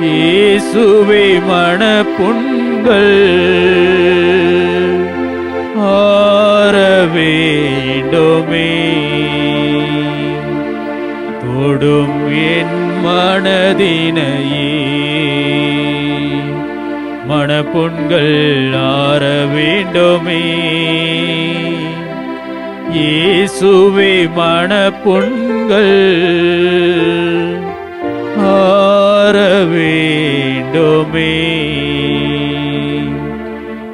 இயேசுவே மனப்புண்கள் ஆற வேண்டுமே. தொடும் என் மனதினையே மனப்புண்கள் ஆற வேண்டுமே, இயேசுவே மனப்புண்கள் ஆற வேண்டுமே.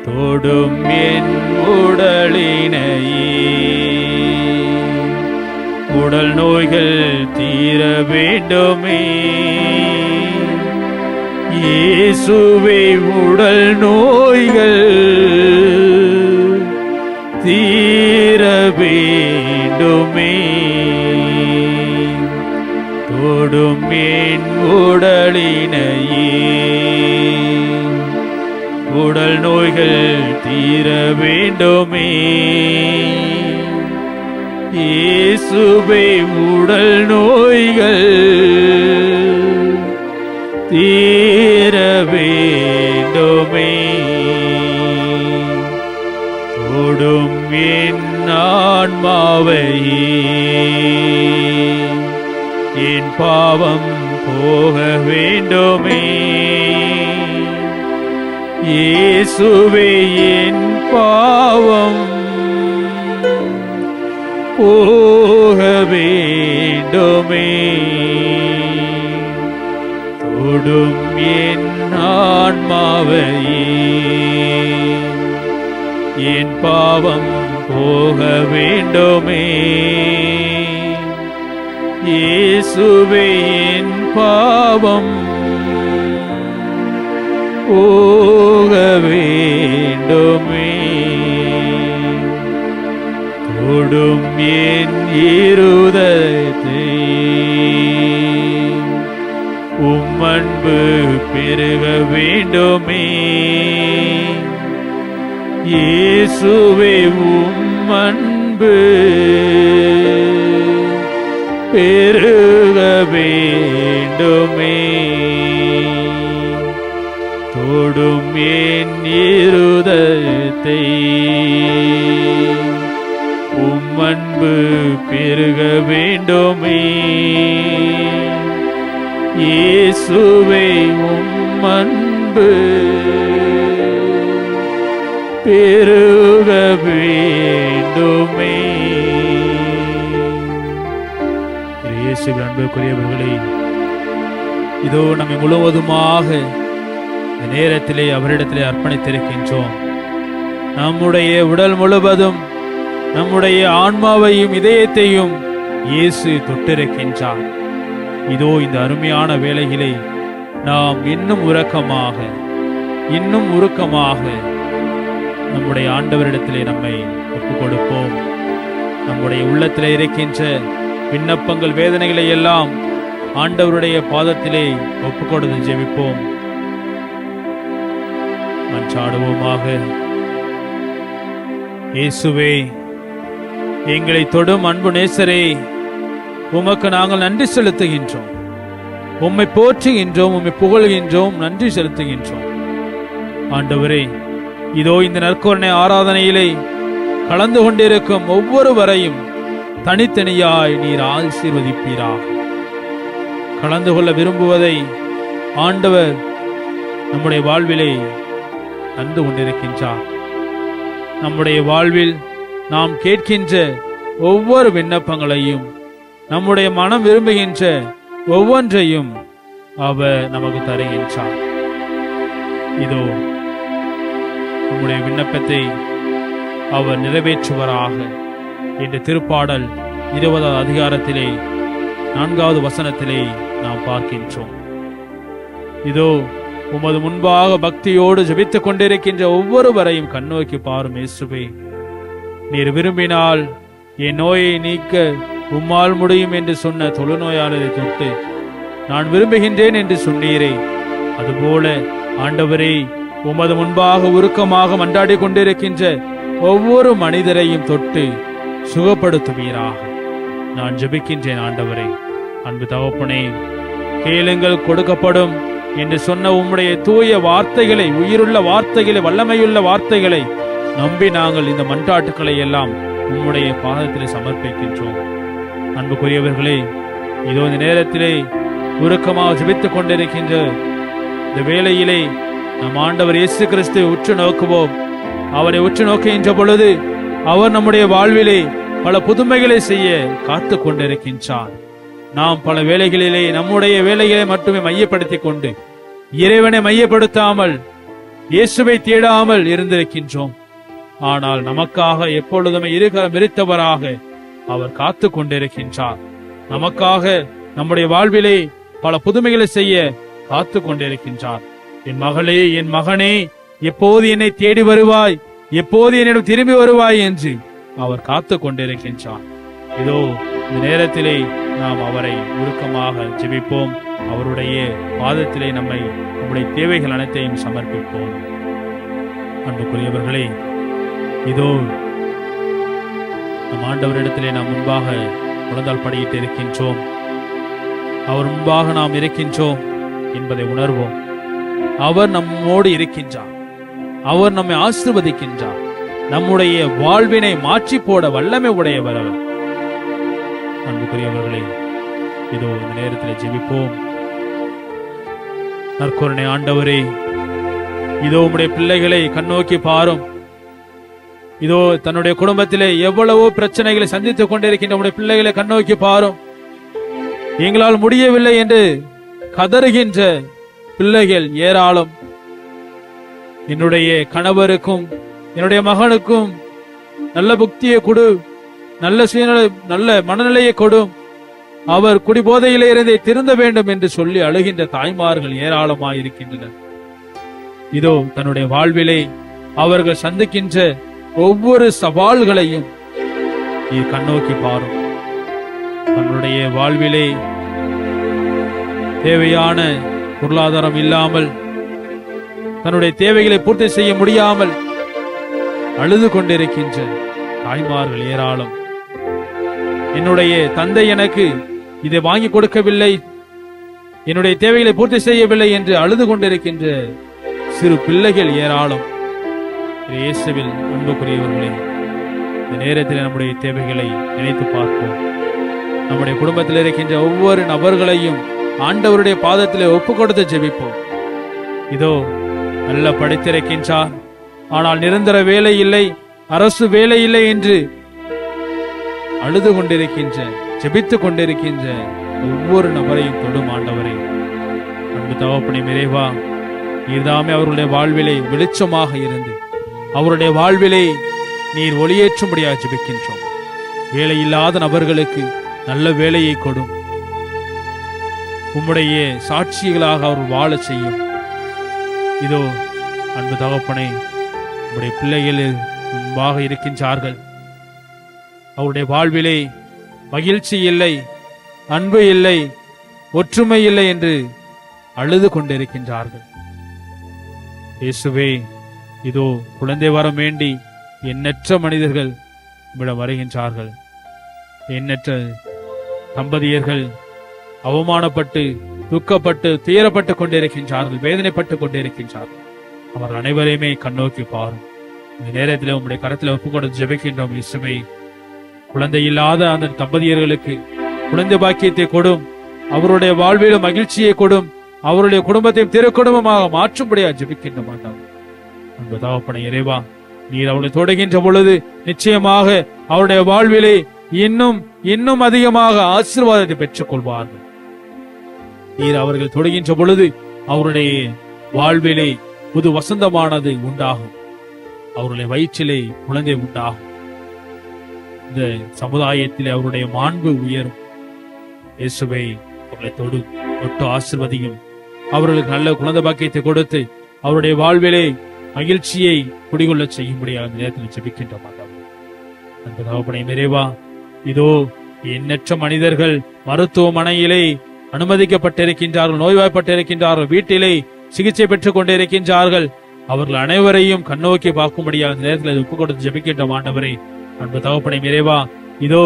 தொடும் என் உடலினையே உடல் நோய்கள் தீர வேண்டுமே, இயேசுவே உடல் நோய்கள் தீர வேண்டுமே. தொடும் என் உடலினையே, உடல் நோய்கள் தீர வேண்டுமே. இயேசுவே, உடல் நோய்கள் தீர வேண்டுமே. தொடும் என் ஆன்மாவையே, என் பாவம் போக வேண்டுமே. இயேசுவே, என் பாவம் போக வேண்டுமே. தொடும் என் ஆன்மாவையே, என் பாவம் போக வேண்டுமே. இயேசுவே, என் பாவம் போக வேண்டுமே. தொடும் என் இருதயத்தை, உம் அன்பு பெருக வேண்டுமே. இயேசுவே, உம் அன்பு பெருக வேண்டுமே. தொடும் என் இருதயத்தை, உம் அன்பு பெருக வேண்டுமே. இயேசுவே, உம் அன்பு பெருக வேண்டுமே. இயேசுவின் அன்புக்குரியவர்களே, இதோ நம்மை முழுவதுமாக இந்த நேரத்திலே அவரிடத்திலே அர்ப்பணித்திருக்கின்றோம். நம்முடைய உடல் முழுவதும், நம்முடைய ஆன்மாவையும் இதயத்தையும் இயேசு தொட்டிருக்கின்றார். இதோ இந்த அருமையான வேளையிலே நாம் இன்னும் உருக்கமாக நம்முடைய ஆண்டவரிடத்திலே நம்மை ஒப்புக் கொடுப்போம். நம்முடைய உள்ளத்திலே இருக்கின்ற விண்ணப்பங்கள், வேதனைகளை எல்லாம் ஆண்டவருடைய பாதத்திலே ஒப்புக் கொடுத்து ஜெபிப்போம். மன்றாடுவோமாக. இயேசுவே, எங்களை தொடும் அன்பு நேசரே, உமக்கு நாங்கள் நன்றி செலுத்துகின்றோம். உம்மை போற்றுகின்றோம், உம்மை புகழ்கின்றோம், நன்றி செலுத்துகின்றோம். ஆண்டவரே, இதோ இந்த நற்கருணை ஆராதனையிலே கலந்து கொண்டிருக்கும் ஒவ்வொருவரையும் தனித்தனியாய் நீர் ஆசீர்வதிப்பீராக. கலந்து கொள்ள விரும்புவதை ஆண்டவர் நம்முடைய வாழ்விலே தந்து கொண்டிருக்கின்றார். நம்முடைய வாழ்வில் நாம் கேட்கின்ற ஒவ்வொரு விண்ணப்பங்களையும், நம்முடைய மனம் விரும்புகின்ற ஒவ்வொன்றையும் அவர் நமக்கு தருகின்றார். இதோ நம்முடைய விண்ணப்பத்தை அவர் நிறைவேற்றுவராக என்ற திருப்பாடல் 20வது அதிகாரத்திலே 4வது வசனத்திலே நாம் பார்க்கின்றோம். இதோ உமது முன்பாக பக்தியோடு ஜெபித்துக் கொண்டிருக்கின்ற ஒவ்வொருவரையும் கண்ணோக்கி பாரும். இயேசுவே, நீர் விரும்பினால் என் நோயை நீக்க உம்மால் முடியும் என்று சொன்ன தொழுநோயாளரை தொட்டு நான் விரும்புகின்றேன் என்று சொன்னீரே, அதுபோல ஆண்டவரே, உமது முன்பாக உருக்கமாக மன்றாடி கொண்டிருக்கின்ற ஒவ்வொரு மனிதரையும் தொட்டு சுகப்படுத்துவீராக நான் ஜெபிக்கின்றேன். ஆண்டவரே, அன்பு தகப்பனே, கேளுங்கள் கொடுக்கப்படும் என்று சொன்ன உம்முடைய தூய வார்த்தைகளை, உயிருள்ள வார்த்தைகளை, வல்லமையுள்ள வார்த்தைகளை நம்பி நாங்கள் இந்த மன்றாட்டுக்களை எல்லாம் உம்முடைய பாதத்தில் சமர்ப்பிக்கின்றோம். அன்புக்குரியவர்களே, இதோ இந்த நேரத்திலே உருக்கமாக ஜெபித்துக் கொண்டிருக்கின்ற இந்த வேளையிலே நம் ஆண்டவர் இயேசு கிறிஸ்துவை உற்று நோக்குவோம். அவரை உற்று நோக்குகின்ற பொழுது அவர் நம்முடைய வாழ்விலே பல புதுமைகளை செய்ய காத்து கொண்டிருக்கின்றார். நாம் பல வேளைகளிலே நம்முடைய வேலைகளை மட்டுமே மையப்படுத்திக் கொண்டு இறைவனை மையப்படுத்தாமல் இயேசுவை தேடாமல் இருந்திருக்கின்றோம். ஆனால் நமக்காக எப்பொழுதுமே இருகரம் விரித்தவராக அவர் காத்து கொண்டிருக்கின்றார். நமக்காக நம்முடைய வாழ்விலே பல புதுமைகளை செய்ய காத்து கொண்டிருக்கின்றார். என் மகளே, என் மகனே, எப்போது என்னை தேடி வருவாய், எப்போது என்னிடம் திரும்பி வருவாய் என்று அவர் காத்து கொண்டிருக்கின்றார். இதோ இந்த நேரத்திலே நாம் அவரை உருக்கமாக ஜெபிப்போம். அவருடைய பாதத்திலே நம்முடைய தேவைகள் அனைத்தையும் சமர்ப்பிப்போம். அன்புக்குரியவர்களே, இதோ நம் ஆண்டவரிடத்திலே நாம் முன்பாக முழந்தால் படியிட்டு இருக்கின்றோம். அவர் முன்பாக நாம் இருக்கின்றோம் என்பதை உணர்வோம். அவர் நம்மோடு இருக்கின்றார். அவர் நம்மை ஆசீர்வதிக்கின்றார். நம்முடைய வாழ்வினை மாற்றி போட வல்லமை உடையவர் அவர். அன்புக்குரியவர்களே, இதோ இந்த நேரத்தில் ஜெபிப்போம். நற்கருணை ஆண்டவரே, இதோ உம்முடைய பிள்ளைகளை கண்ணோக்கி பாரும். இதோ தன்னுடைய குடும்பத்திலே எவ்வளவோ பிரச்சனைகளை சந்தித்துக் கொண்டிருக்கின்ற உம்முடைய பிள்ளைகளை கண்ணோக்கி பாரும். எங்களால் முடியவில்லை என்று கதறுகின்ற பிள்ளைகள் ஏராளம். என்னுடைய கணவருக்கும் என்னுடைய மகனுக்கும் நல்ல புக்தியை கொடு, நல்ல மனநிலையை கொடும், அவர் குடிபோதையிலே இருந்தே திருந்த வேண்டும் என்று சொல்லி அழுகின்ற தாய்மார்கள் ஏராளமாயிருக்கின்றனர். இதோ தன்னுடைய வாழ்விலே அவர்கள் சந்திக்கின்ற ஒவ்வொரு சவால்களையும் நீ கண்ணோக்கி பாரும். தன்னுடைய வாழ்விலே தேவையான பொருளாதாரம் இல்லாமல், தன்னுடைய தேவைகளை பூர்த்தி செய்ய முடியாமல் அழுது கொண்டிருக்கின்ற தாய்மார்கள் ஏராளம். என்னுடைய தந்தை எனக்கு இதை வாங்கி கொடுக்கவில்லை, என்னுடைய தேவைகளை பூர்த்தி செய்யவில்லை என்று அழுது கொண்டிருக்கின்ற சிறு பிள்ளைகள் ஏராளம். இயேசுவில் அன்புக்குரியவர்களே, இந்த நேரத்தில் நம்முடைய தேவைகளை நினைத்து பார்ப்போம். நம்முடைய குடும்பத்தில் இருக்கின்ற ஒவ்வொரு நபர்களையும் ஆண்டவருடைய பாதத்திலே ஒப்பு கொடுத்து ஜெபிப்போம். இதோ நல்ல படித்திருக்கின்றார், ஆனால் நிரந்தர வேலை இல்லை, அரசு வேலை இல்லை என்று அழுது கொண்டிருக்கின்ற, ஜெபித்துக் கொண்டிருக்கின்ற ஒவ்வொரு நபரையும் தொடும் ஆண்டவரே. அன்பு தகப்பனே, இறைவா, நீர்தாமே அவருடைய வாழ்விலே வெளிச்சமாக இருந்து அவருடைய வாழ்விலே நீர் ஒளியேற்றும்படியாக ஜெபிக்கின்றோம். வேலை இல்லாத நபர்களுக்கு நல்ல வேலையை கொடும். உம்முடைய சாட்சிகளாக அவர் வாழ செய்யும். இதோ அன்பு தகப்பனே, உம்முடைய பிள்ளைகள் முன்பாக இருக்கின்றார்கள். அவருடைய வாழ்விலே மகிழ்ச்சி இல்லை, அன்பு இல்லை, ஒற்றுமை இல்லை என்று அழுது கொண்டிருக்கின்றார்கள். இயேசுவே, இதோ குழந்தை வரம் வேண்டி எண்ணற்ற மனிதர்கள் இவ்விடம் வருகின்றார்கள். எண்ணற்ற தம்பதியர்கள் அவமானப்பட்டு, துக்கப்பட்டு, துயரப்பட்டு கொண்டிருக்கின்றார்கள், வேதனைப்பட்டு கொண்டிருக்கின்றார்கள். அவர் அனைவரையுமே கண்ணோக்கி பாரும். இந்த நேரத்தில் உங்களுடைய கரத்தில் ஒப்பு கொடுத்து ஜெபிக்கின்றோம். இயேசுவே, குழந்தை இல்லாத அந்த தம்பதியர்களுக்கு குழந்தை பாக்கியத்தை கொடும், அவருடைய வாழ்விலும் மகிழ்ச்சியை கொடும், அவருடைய குடும்பத்தையும் திருக்குடும்பமாக மாற்றும்படியாக ஜெபிக்கின்ற மாட்டாங்க. அன்பு தகப்பனே, இறைவா, நீர் அவளை தொடுகின்ற பொழுது நிச்சயமாக அவருடைய வாழ்விலே இன்னும் அதிகமாக ஆசீர்வாதத்தை பெற்றுக் கொள்வார்கள். நீர் அவர்கள் தொடுகின்ற பொழுது அவருடைய வாழ்விலே புது வசந்தமானது உண்டாகும். அவருடைய வயிற்றிலே குழந்தை உண்டாகும். இந்த சமுதாயத்திலே அவருடைய மாண்பு உயரும். இயேசுவே, அவர்களை தொட்டு ஆசீர்வதியும். அவர்களுக்கு நல்ல குழந்தை பாக்கியத்தை கொடுத்து அவருடைய வாழ்விலே மகிழ்ச்சியை குடிகொள்ள செய்யும்படியாக நேரத்தில் ஜெபிக்கின்ற மாட்டாங்க. அன்பு தகப்பனே, இறைவா, இதோ எண்ணற்ற மனிதர்கள் மருத்துவமனையிலே அனுமதிக்கப்பட்டிருக்கின்றார்கள், நோய்வாய்ப்பட்டிருக்கின்றார்கள், வீட்டிலே சிகிச்சை பெற்றுக் கொண்டிருக்கின்றார்கள். அவர்கள் அனைவரையும் கண்ணோக்கி பார்க்கும்படியாக நேரத்தில் ஒப்புக் கொடுத்து ஜெபிக்கின்ற ஆண்டவரே. அன்பு தகப்பனே, இறைவா, இதோ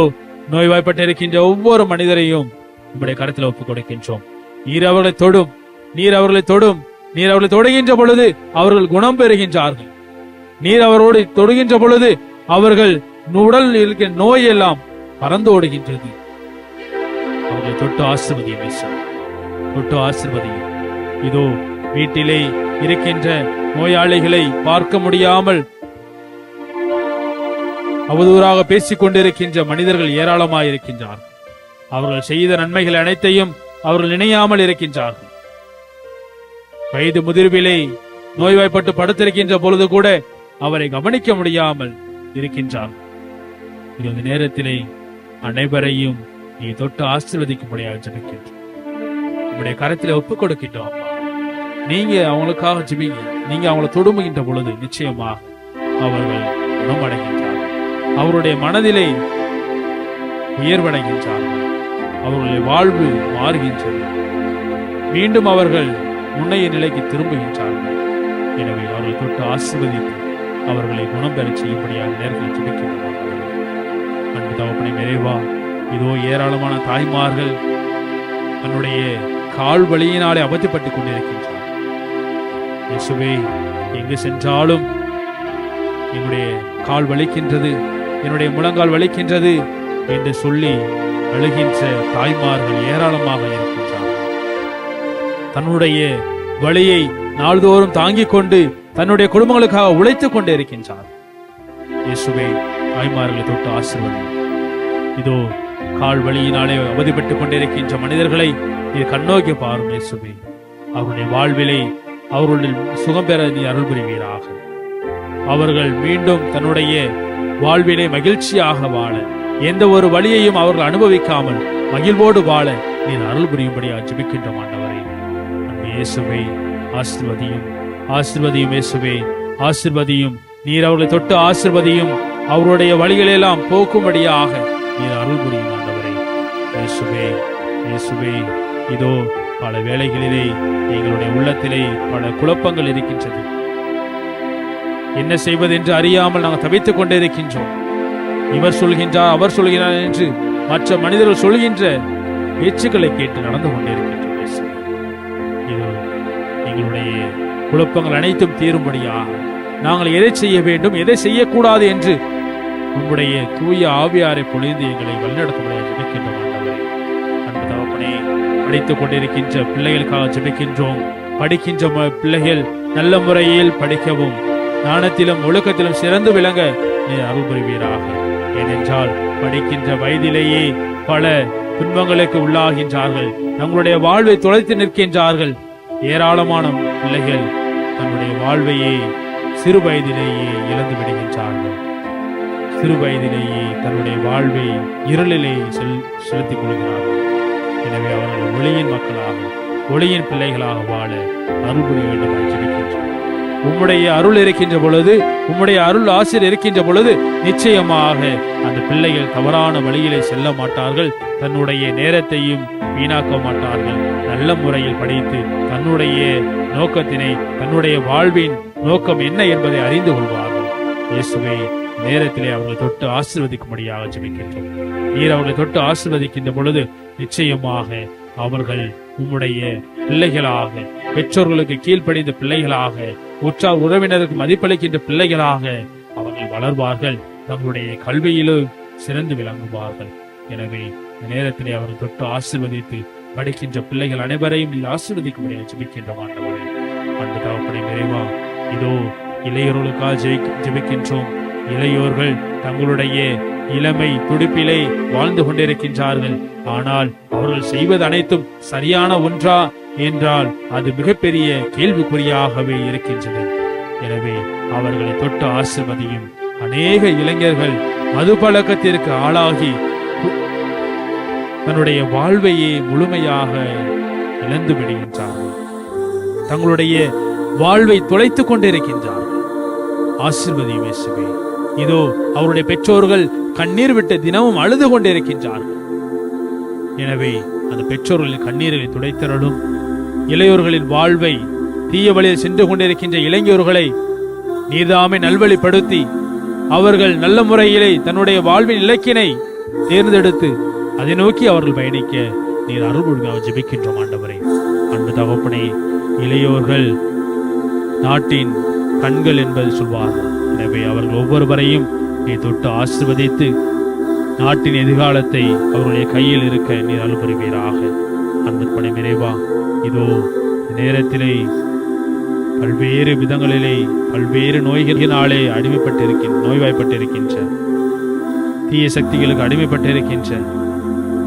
நோய்வாய்ப்பட்டிருக்கின்ற ஒவ்வொரு மனிதரையும் உங்களுடைய கருத்தில் ஒப்புக் கொடுக்கின்றோம். நீர் அவர்களை தொடும், நீர் அவர்களை தொடும். நீர் அவர்களை தொடுகின்ற பொழுது அவர்கள் குணம் பெறுகின்றார்கள். நீர் அவரோடு தொடுகின்ற பொழுது அவர்கள் உடல் இருக்கிற நோய் எல்லாம் பறந்து ஓடுகின்றது. அவர்களை தொட்டு ஆசீர்வதியும், தொட்டு ஆசீர்வதியும். இதோ வீட்டிலே இருக்கின்ற நோயாளிகளை பார்க்க முடியாமல் அவதூறாக பேசிக் கொண்டிருக்கின்ற மனிதர்கள் ஏராளமாயிருக்கின்றார்கள். அவர்கள் செய்த நன்மைகள் அனைத்தையும் அவர்கள் நினையாமல் இருக்கின்றார்கள். வயது முதிர்விலே நோய்வாய்ப்பட்டு படுத்திருக்கின்ற பொழுது கூட அவரை கவனிக்க முடியாமல் இருக்கின்றார்கள். இந்த நேரத்திலே அனைவரையும் நீ தொட்டு ஆசீர்வதிக்கும்படியாக ஜெபிக்கின்றோம். உங்களுடைய கரத்திலே ஒப்புக் கொடுக்கின்றோம். நீங்க அவங்களுக்காக ஜெபிங்க. நீங்க அவங்களை தொடுமுகின்ற பொழுது நிச்சயமாக அவர்கள் குணமடைகின்றார்கள். அவருடைய மனதிலே உயர்வடைகின்றார்கள். அவர்களுடைய வாழ்வு மாறுகின்றது. மீண்டும் அவர்கள் முன்னைய நிலைக்கு திரும்புகின்றார்கள். எனவே அவர்களை தொட்டு ஆசீர்வதித்து அவர்களை குணம் பெறச் செய்யும்படியாக நேரத்தில் ஜெபிக்கின்றோம். அன்பு தகப்பனே, நிறைவா இதோ ஏராளமான தாய்மார்கள் தன்னுடைய கால் வலியினாலே அவதிப்பட்டுக் கொண்டிருக்கின்றார். இயேசுவே, எங்கு சென்றாலும் என்னுடைய கால் வலிக்கின்றது, என்னுடைய முழங்கால் வலிக்கின்றது என்று சொல்லி அழுகின்ற தாய்மார்கள் ஏராளமாக இருக்கின்றார். தன்னுடைய வலியை நாள்தோறும் தாங்கிக் கொண்டு தன்னுடைய குடும்பங்களுக்காக உழைத்துக் கொண்டே இருக்கின்றார். இயேசுவே, தாய்மார்களை தொட்டு ஆசீர்வதி. இதோ கால் வலியினாலே அவதிப்பட்டுக் கொண்டிருக்கின்ற மனிதர்களை நீ கண்ணோக்கி பாரும். இயேசுவே, அவருடைய வாழ்விலை அவர்களுடைய சுகம் பெற நீ அருள் புரிவீராக. அவர்கள் மீண்டும் தன்னுடைய வாழ்விலை மகிழ்ச்சியாக வாழ, எந்த ஒரு வழியையும் அவர்கள் அனுபவிக்காமல் மகிழ்வோடு வாழ நீர் அருள் புரியும்படியாக ஜெபிக்கின்றோம். ஆண்டவரே, அன்பு இயேசுவே, ஆசீர்வதியும் ஆசீர்வதியும். இயேசுவே, ஆசீர்வதியும். நீர் அவர்களை தொட்டு ஆசீர்வதியும். அவருடைய வழிகளெல்லாம் போக்கும்படியாக நீர் அருள் புரியும். ஆண்டவரே, இயேசுவே, இயேசுவே, இதோ பல வேளைகளிலே எங்களுடைய உள்ளத்திலே பல குழப்பங்கள் இருக்கின்றது. என்ன செய்வது என்று அறியாமல் நாங்கள் தவித்துக் கொண்டே இருக்கின்றோம். இவர் சொல்கின்றார், அவர் சொல்கிறார் என்று மற்ற மனிதர்கள் சொல்கின்ற பேச்சுக்களை கேட்டு நடந்து கொண்டிருக்கின்றோம். இது எங்களுடைய குழப்பங்கள் அனைத்தும் தீரும்படியாக நாங்கள் எதை செய்ய வேண்டும், எதை செய்யக்கூடாது என்று உங்களுடைய தூய ஆவியாரை பொழிந்து எங்களை வழிநடத்தும்படியாக ஜெபிக்கின்றோம். ஆண்டவரே, அன்பு தகப்பனே, படித்துக் கொண்டிருக்கின்ற பிள்ளைகளுக்காக ஜெபிக்கின்றோம். படிக்கின்ற பிள்ளைகள் நல்ல முறையில் படிக்கவும், ஞானத்திலும் ஒழுக்கத்திலும் சிறந்து விளங்க நீர் அருள் புரிவீராக. ஏனென்றால் படிக்கின்ற வயதிலேயே பல துன்பங்களுக்கு உள்ளாகின்றார்கள். தங்களுடைய வாழ்வை தொலைத்து நிற்கின்றார்கள். ஏராளமான பிள்ளைகள் தன்னுடைய வாழ்வையே சிறு வயதிலேயே இழந்து விடுகின்றார்கள். சிறு வயதிலேயே தன்னுடைய வாழ்வை இருளிலே செலுத்திக் கொள்கிறார்கள். எனவே அவர்கள் ஒளியின் மக்களாக, ஒளியின் பிள்ளைகளாக வாழ அருள் புரிய வேண்டும் என்று ஜெபிக்கின்றோம். உம்முடைய அருள் இருக்கின்ற பொழுது, உம்முடைய அருள் ஆசிரியர் இருக்கின்ற பொழுது நிச்சயமாக அந்த பிள்ளைகள் தவறான வழியிலே செல்ல மாட்டார்கள். தன்னுடைய நேரத்தையும் வீணாக்க மாட்டார்கள். நல்ல முறையில் படித்து தன்னுடைய நோக்கத்தினை, தன்னுடைய வாழ்வின் நோக்கம் என்ன என்பதை அறிந்து கொள்வார்கள். இயேசுவே, நேரத்திலே அவர்களை தொட்டு ஆசீர்வதிக்கும்படியாக ஜெபிக்கின்றோம். நீர் அவர்களை தொட்டு ஆசீர்வதிக்கின்ற பொழுது நிச்சயமாக அவர்கள் உம்முடைய பிள்ளைகளாக, பெற்றோர்களுக்கு கீழ்ப்படிந்த பிள்ளைகளாக, உற்றார் உறவினருக்கு மதிப்பளிக்கின்ற பிள்ளைகளாக அவர்கள் வளர்வார்கள். தங்களுடைய கல்வியிலும் சிறந்து விளங்குவார்கள். எனவே இந்த நேரத்திலே அவர்கள் தொட்டு ஆசீர்வதித்து படிக்கின்ற பிள்ளைகள் அனைவரையும் நீர் ஆசீர்வதிக்கும்படியாக ஜெபிக்கின்றோம். ஆண்டவரே, அன்பு தகப்பனே, நிறைவா இதோ இளையோர்களுக்காக ஜெபிக்கின்றோம். இளையோர்கள் தங்களுடைய இளமை துடிப்பிலே வாழ்ந்து கொண்டிருக்கின்றார்கள். ஆனால் அவர்கள் செய்வது அனைத்தும் சரியான ஒன்றா என்றால் அது மிகப்பெரிய கேள்விக்குறியாகவே இருக்கின்றது. எனவே அவர்களை தொட்டு ஆசீர்வதியும். அநேக இளைஞர்கள் மது பழக்கத்திற்கு ஆளாகி தன்னுடைய வாழ்வையே முழுமையாக இழந்து விடுகின்றார்கள். தங்களுடைய வாழ்வை தொலைத்துக் கொண்டிருக்கின்றார்கள். ஆசீர்வதியும் இயேசுவே. இதோ அவருடைய பெற்றோர்கள் கண்ணீர் விட்டு தினமும் அழுது கொண்டிருக்கின்றார்கள். எனவே அந்த பெற்றோர்களின் கண்ணீரை துடைத்தரலும். இளையோர்களின் வாழ்வை தீய வழியில் சென்று கொண்டிருக்கின்ற இளைஞர்களை நீதாமே நல்வழிப்படுத்தி அவர்கள் நல்ல முறையிலே தன்னுடைய வாழ்வின் இலக்கினை தேர்ந்தெடுத்து அதை நோக்கி அவர்கள் பயணிக்க நீர் அருள்புரியாக ஜெபிக்கின்றோம். ஆண்டவரே, அன்பு தகப்பனே, இளையோர்கள் நாட்டின் கண்கள் என்பது சொல்வார்கள். எனவே அவர்கள் ஒவ்வொருவரையும் நீ தொட்டு ஆசீர்வதித்து நாட்டின் எதிர்காலத்தை அவருடைய கையில் இருக்க நீர் அருள் புரிவீராக. அன்பு பணி நிறைவா இதோ நேரத்திலே பல்வேறு விதங்களிலே பல்வேறு நோய்களினாலே நோய்வாய்ப்பட்டிருக்கின்ற தீய சக்திகளுக்கு அடிமைப்பட்டிருக்கின்ற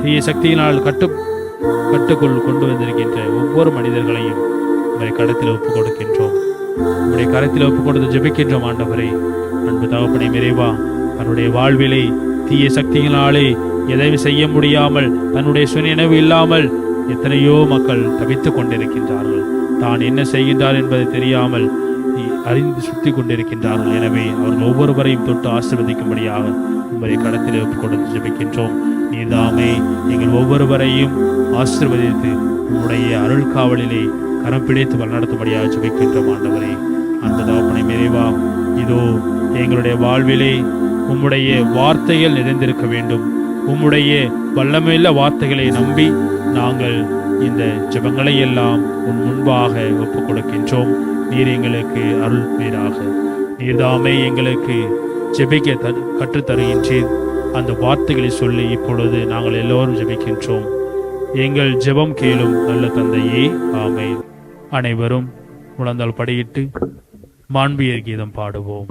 தீய சக்தியினால் கட்டுக்குள் கொண்டு வந்திருக்கின்ற ஒவ்வொரு மனிதர்களையும் உங்களுடைய கரத்தில் ஒப்புக் கொடுக்கின்றோம். உங்களுடைய கரத்தில் ஒப்புக் கொடுத்து ஜெபிக்கின்றோம். ஆண்டவரே, அன்பு தகப்பனே, நிறைவா தன்னுடைய வாழ்விலே தீய சக்தியினாலே எதையும் செய்ய முடியாமல் தன்னுடைய சுயநினைவு இல்லாமல் எத்தனையோ மக்கள் தவித்துக் கொண்டிருக்கின்றார்கள். தான் என்ன செய்கின்றார் என்பதை தெரியாமல் அறிந்து சுத்தி கொண்டிருக்கின்றார்கள். எனவே அவர்கள் ஒவ்வொருவரையும் தொட்டு ஆசீர்வதிக்கும்படியாக உங்களுடைய கரத்தில் ஒப்புக் கொடுத்து ஜெபிக்கின்றோம். நீர்தாமே எங்கள் ஒவ்வொருவரையும் ஆசீர்வதித்து உம்முடைய அருள் காவலிலே கரம் பிடித்து வழிநடத்தும்படியாக ஜெபிக்கின்றோம் ஆண்டவரே. அந்த தகப்பனை நிறைவா இதோ எங்களுடைய வாழ்விலே உம்முடைய வார்த்தைகள் நிறைந்திருக்க வேண்டும். உம்முடைய வல்லமையுள்ள வார்த்தைகளை நம்பி நாங்கள் இந்த ஜெபங்களை எல்லாம் உன் முன்பாக ஒப்புக் கொடுக்கின்றோம். நீர் எங்களுக்கு அருள் நீராக. நீர்தாமே எங்களுக்கு ஜெபிக்க கற்றுத்தருகின்றீர். அந்த வார்த்தைகளை சொல்லி இப்பொழுது நாங்கள் எல்லோரும் ஜெபிக்கின்றோம். எங்கள் ஜெபம் கேளும் நல்ல தந்தையே, ஆமென். அனைவரும் முழந்தால் படியிட்டு மாண்பியர் கீதம் பாடுவோம்.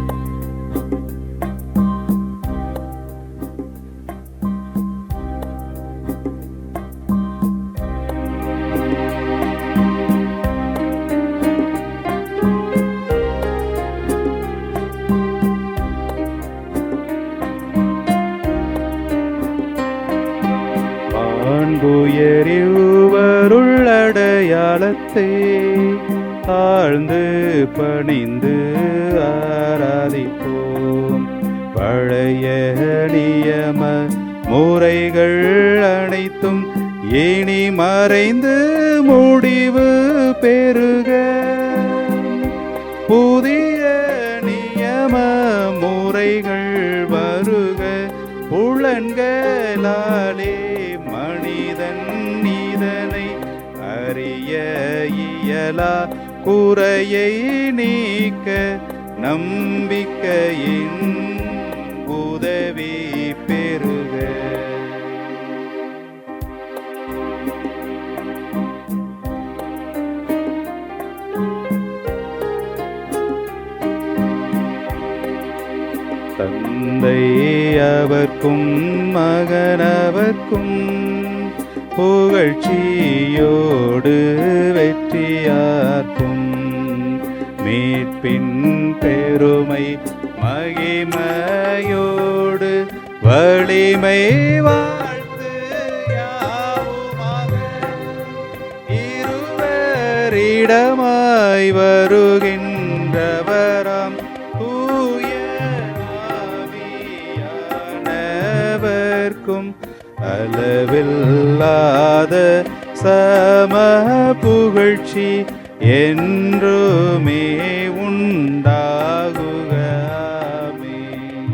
அன்புயரிவருள்ளடையாளத்தை தாழ்ந்து பணிந்து ஆராதிப்போம். பழைய நியம முறைகள் அனைத்தும் இனி மறைந்து முடிவு பெறுக. புதிய நியம முறைகள் வருக. புலன்களாலே மனிதன் இதனை அறிய இயலா. குறையை நீக்க நம்பிக்கையின் உதவி பெறுக. தந்தை அவர்க்கும் மகனவர்க்கும் புகழ்ச்சியோடு வெற்றியார்க்கும் மீட்பின் பெருமை மகிமையோடு வலிமை வாழ்த்து யாவுமாக. இருவரிடமாய் வருகின்றவராம் தூய ஆவியானவர்க்கும் அளவில்லாத சம புகழ்ச்சி என்றுமே உண்டாகுக. ஆமென்.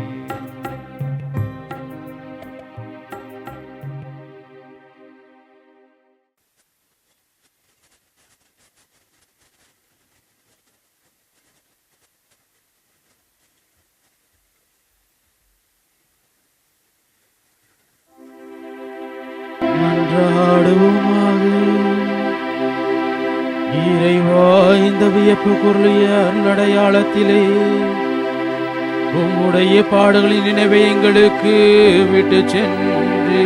மன்றாடுவோமாக. இறைவா, இந்த வியப்பு குரலிய அருளடையாளத்திலே உம்முடைய பாடுகளின் நினைவை எங்களுக்கு விட்டு சென்று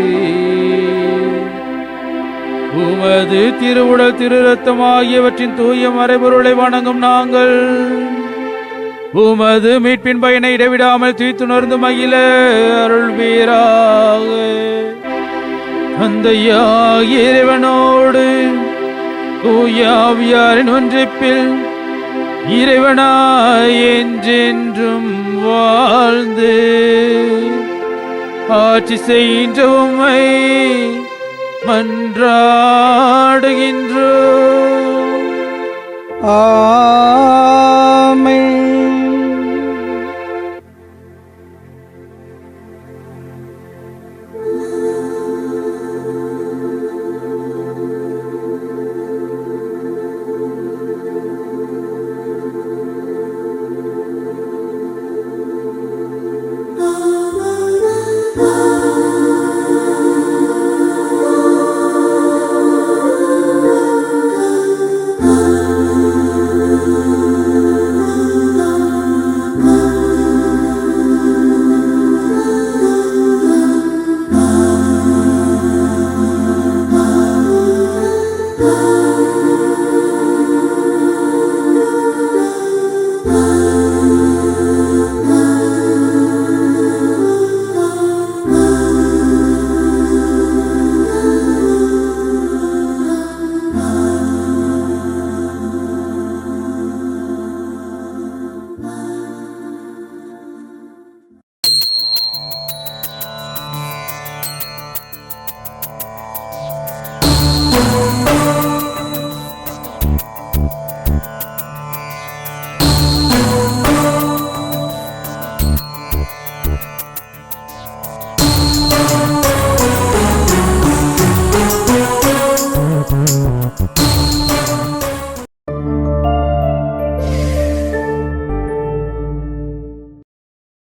உமது திருவுடல் திரு ரத்தம் ஆகியவற்றின் தூய மறைபொருளை வணங்கும் நாங்கள் உமது மீட்பின் பயனை இடைவிடாமல் தூய்த்துணர்ந்து மகிழ அருள்வீராக. தந்தையாகிய இறைவனோடு தூய ஆவியாரின் ஒன்றிப்பில் இறைவனாய் என்றென்றும் வாழ்ந்து ஆட்சி செய்கின்ற உம்மை மன்றாடுகின்றோம். ஆமென்.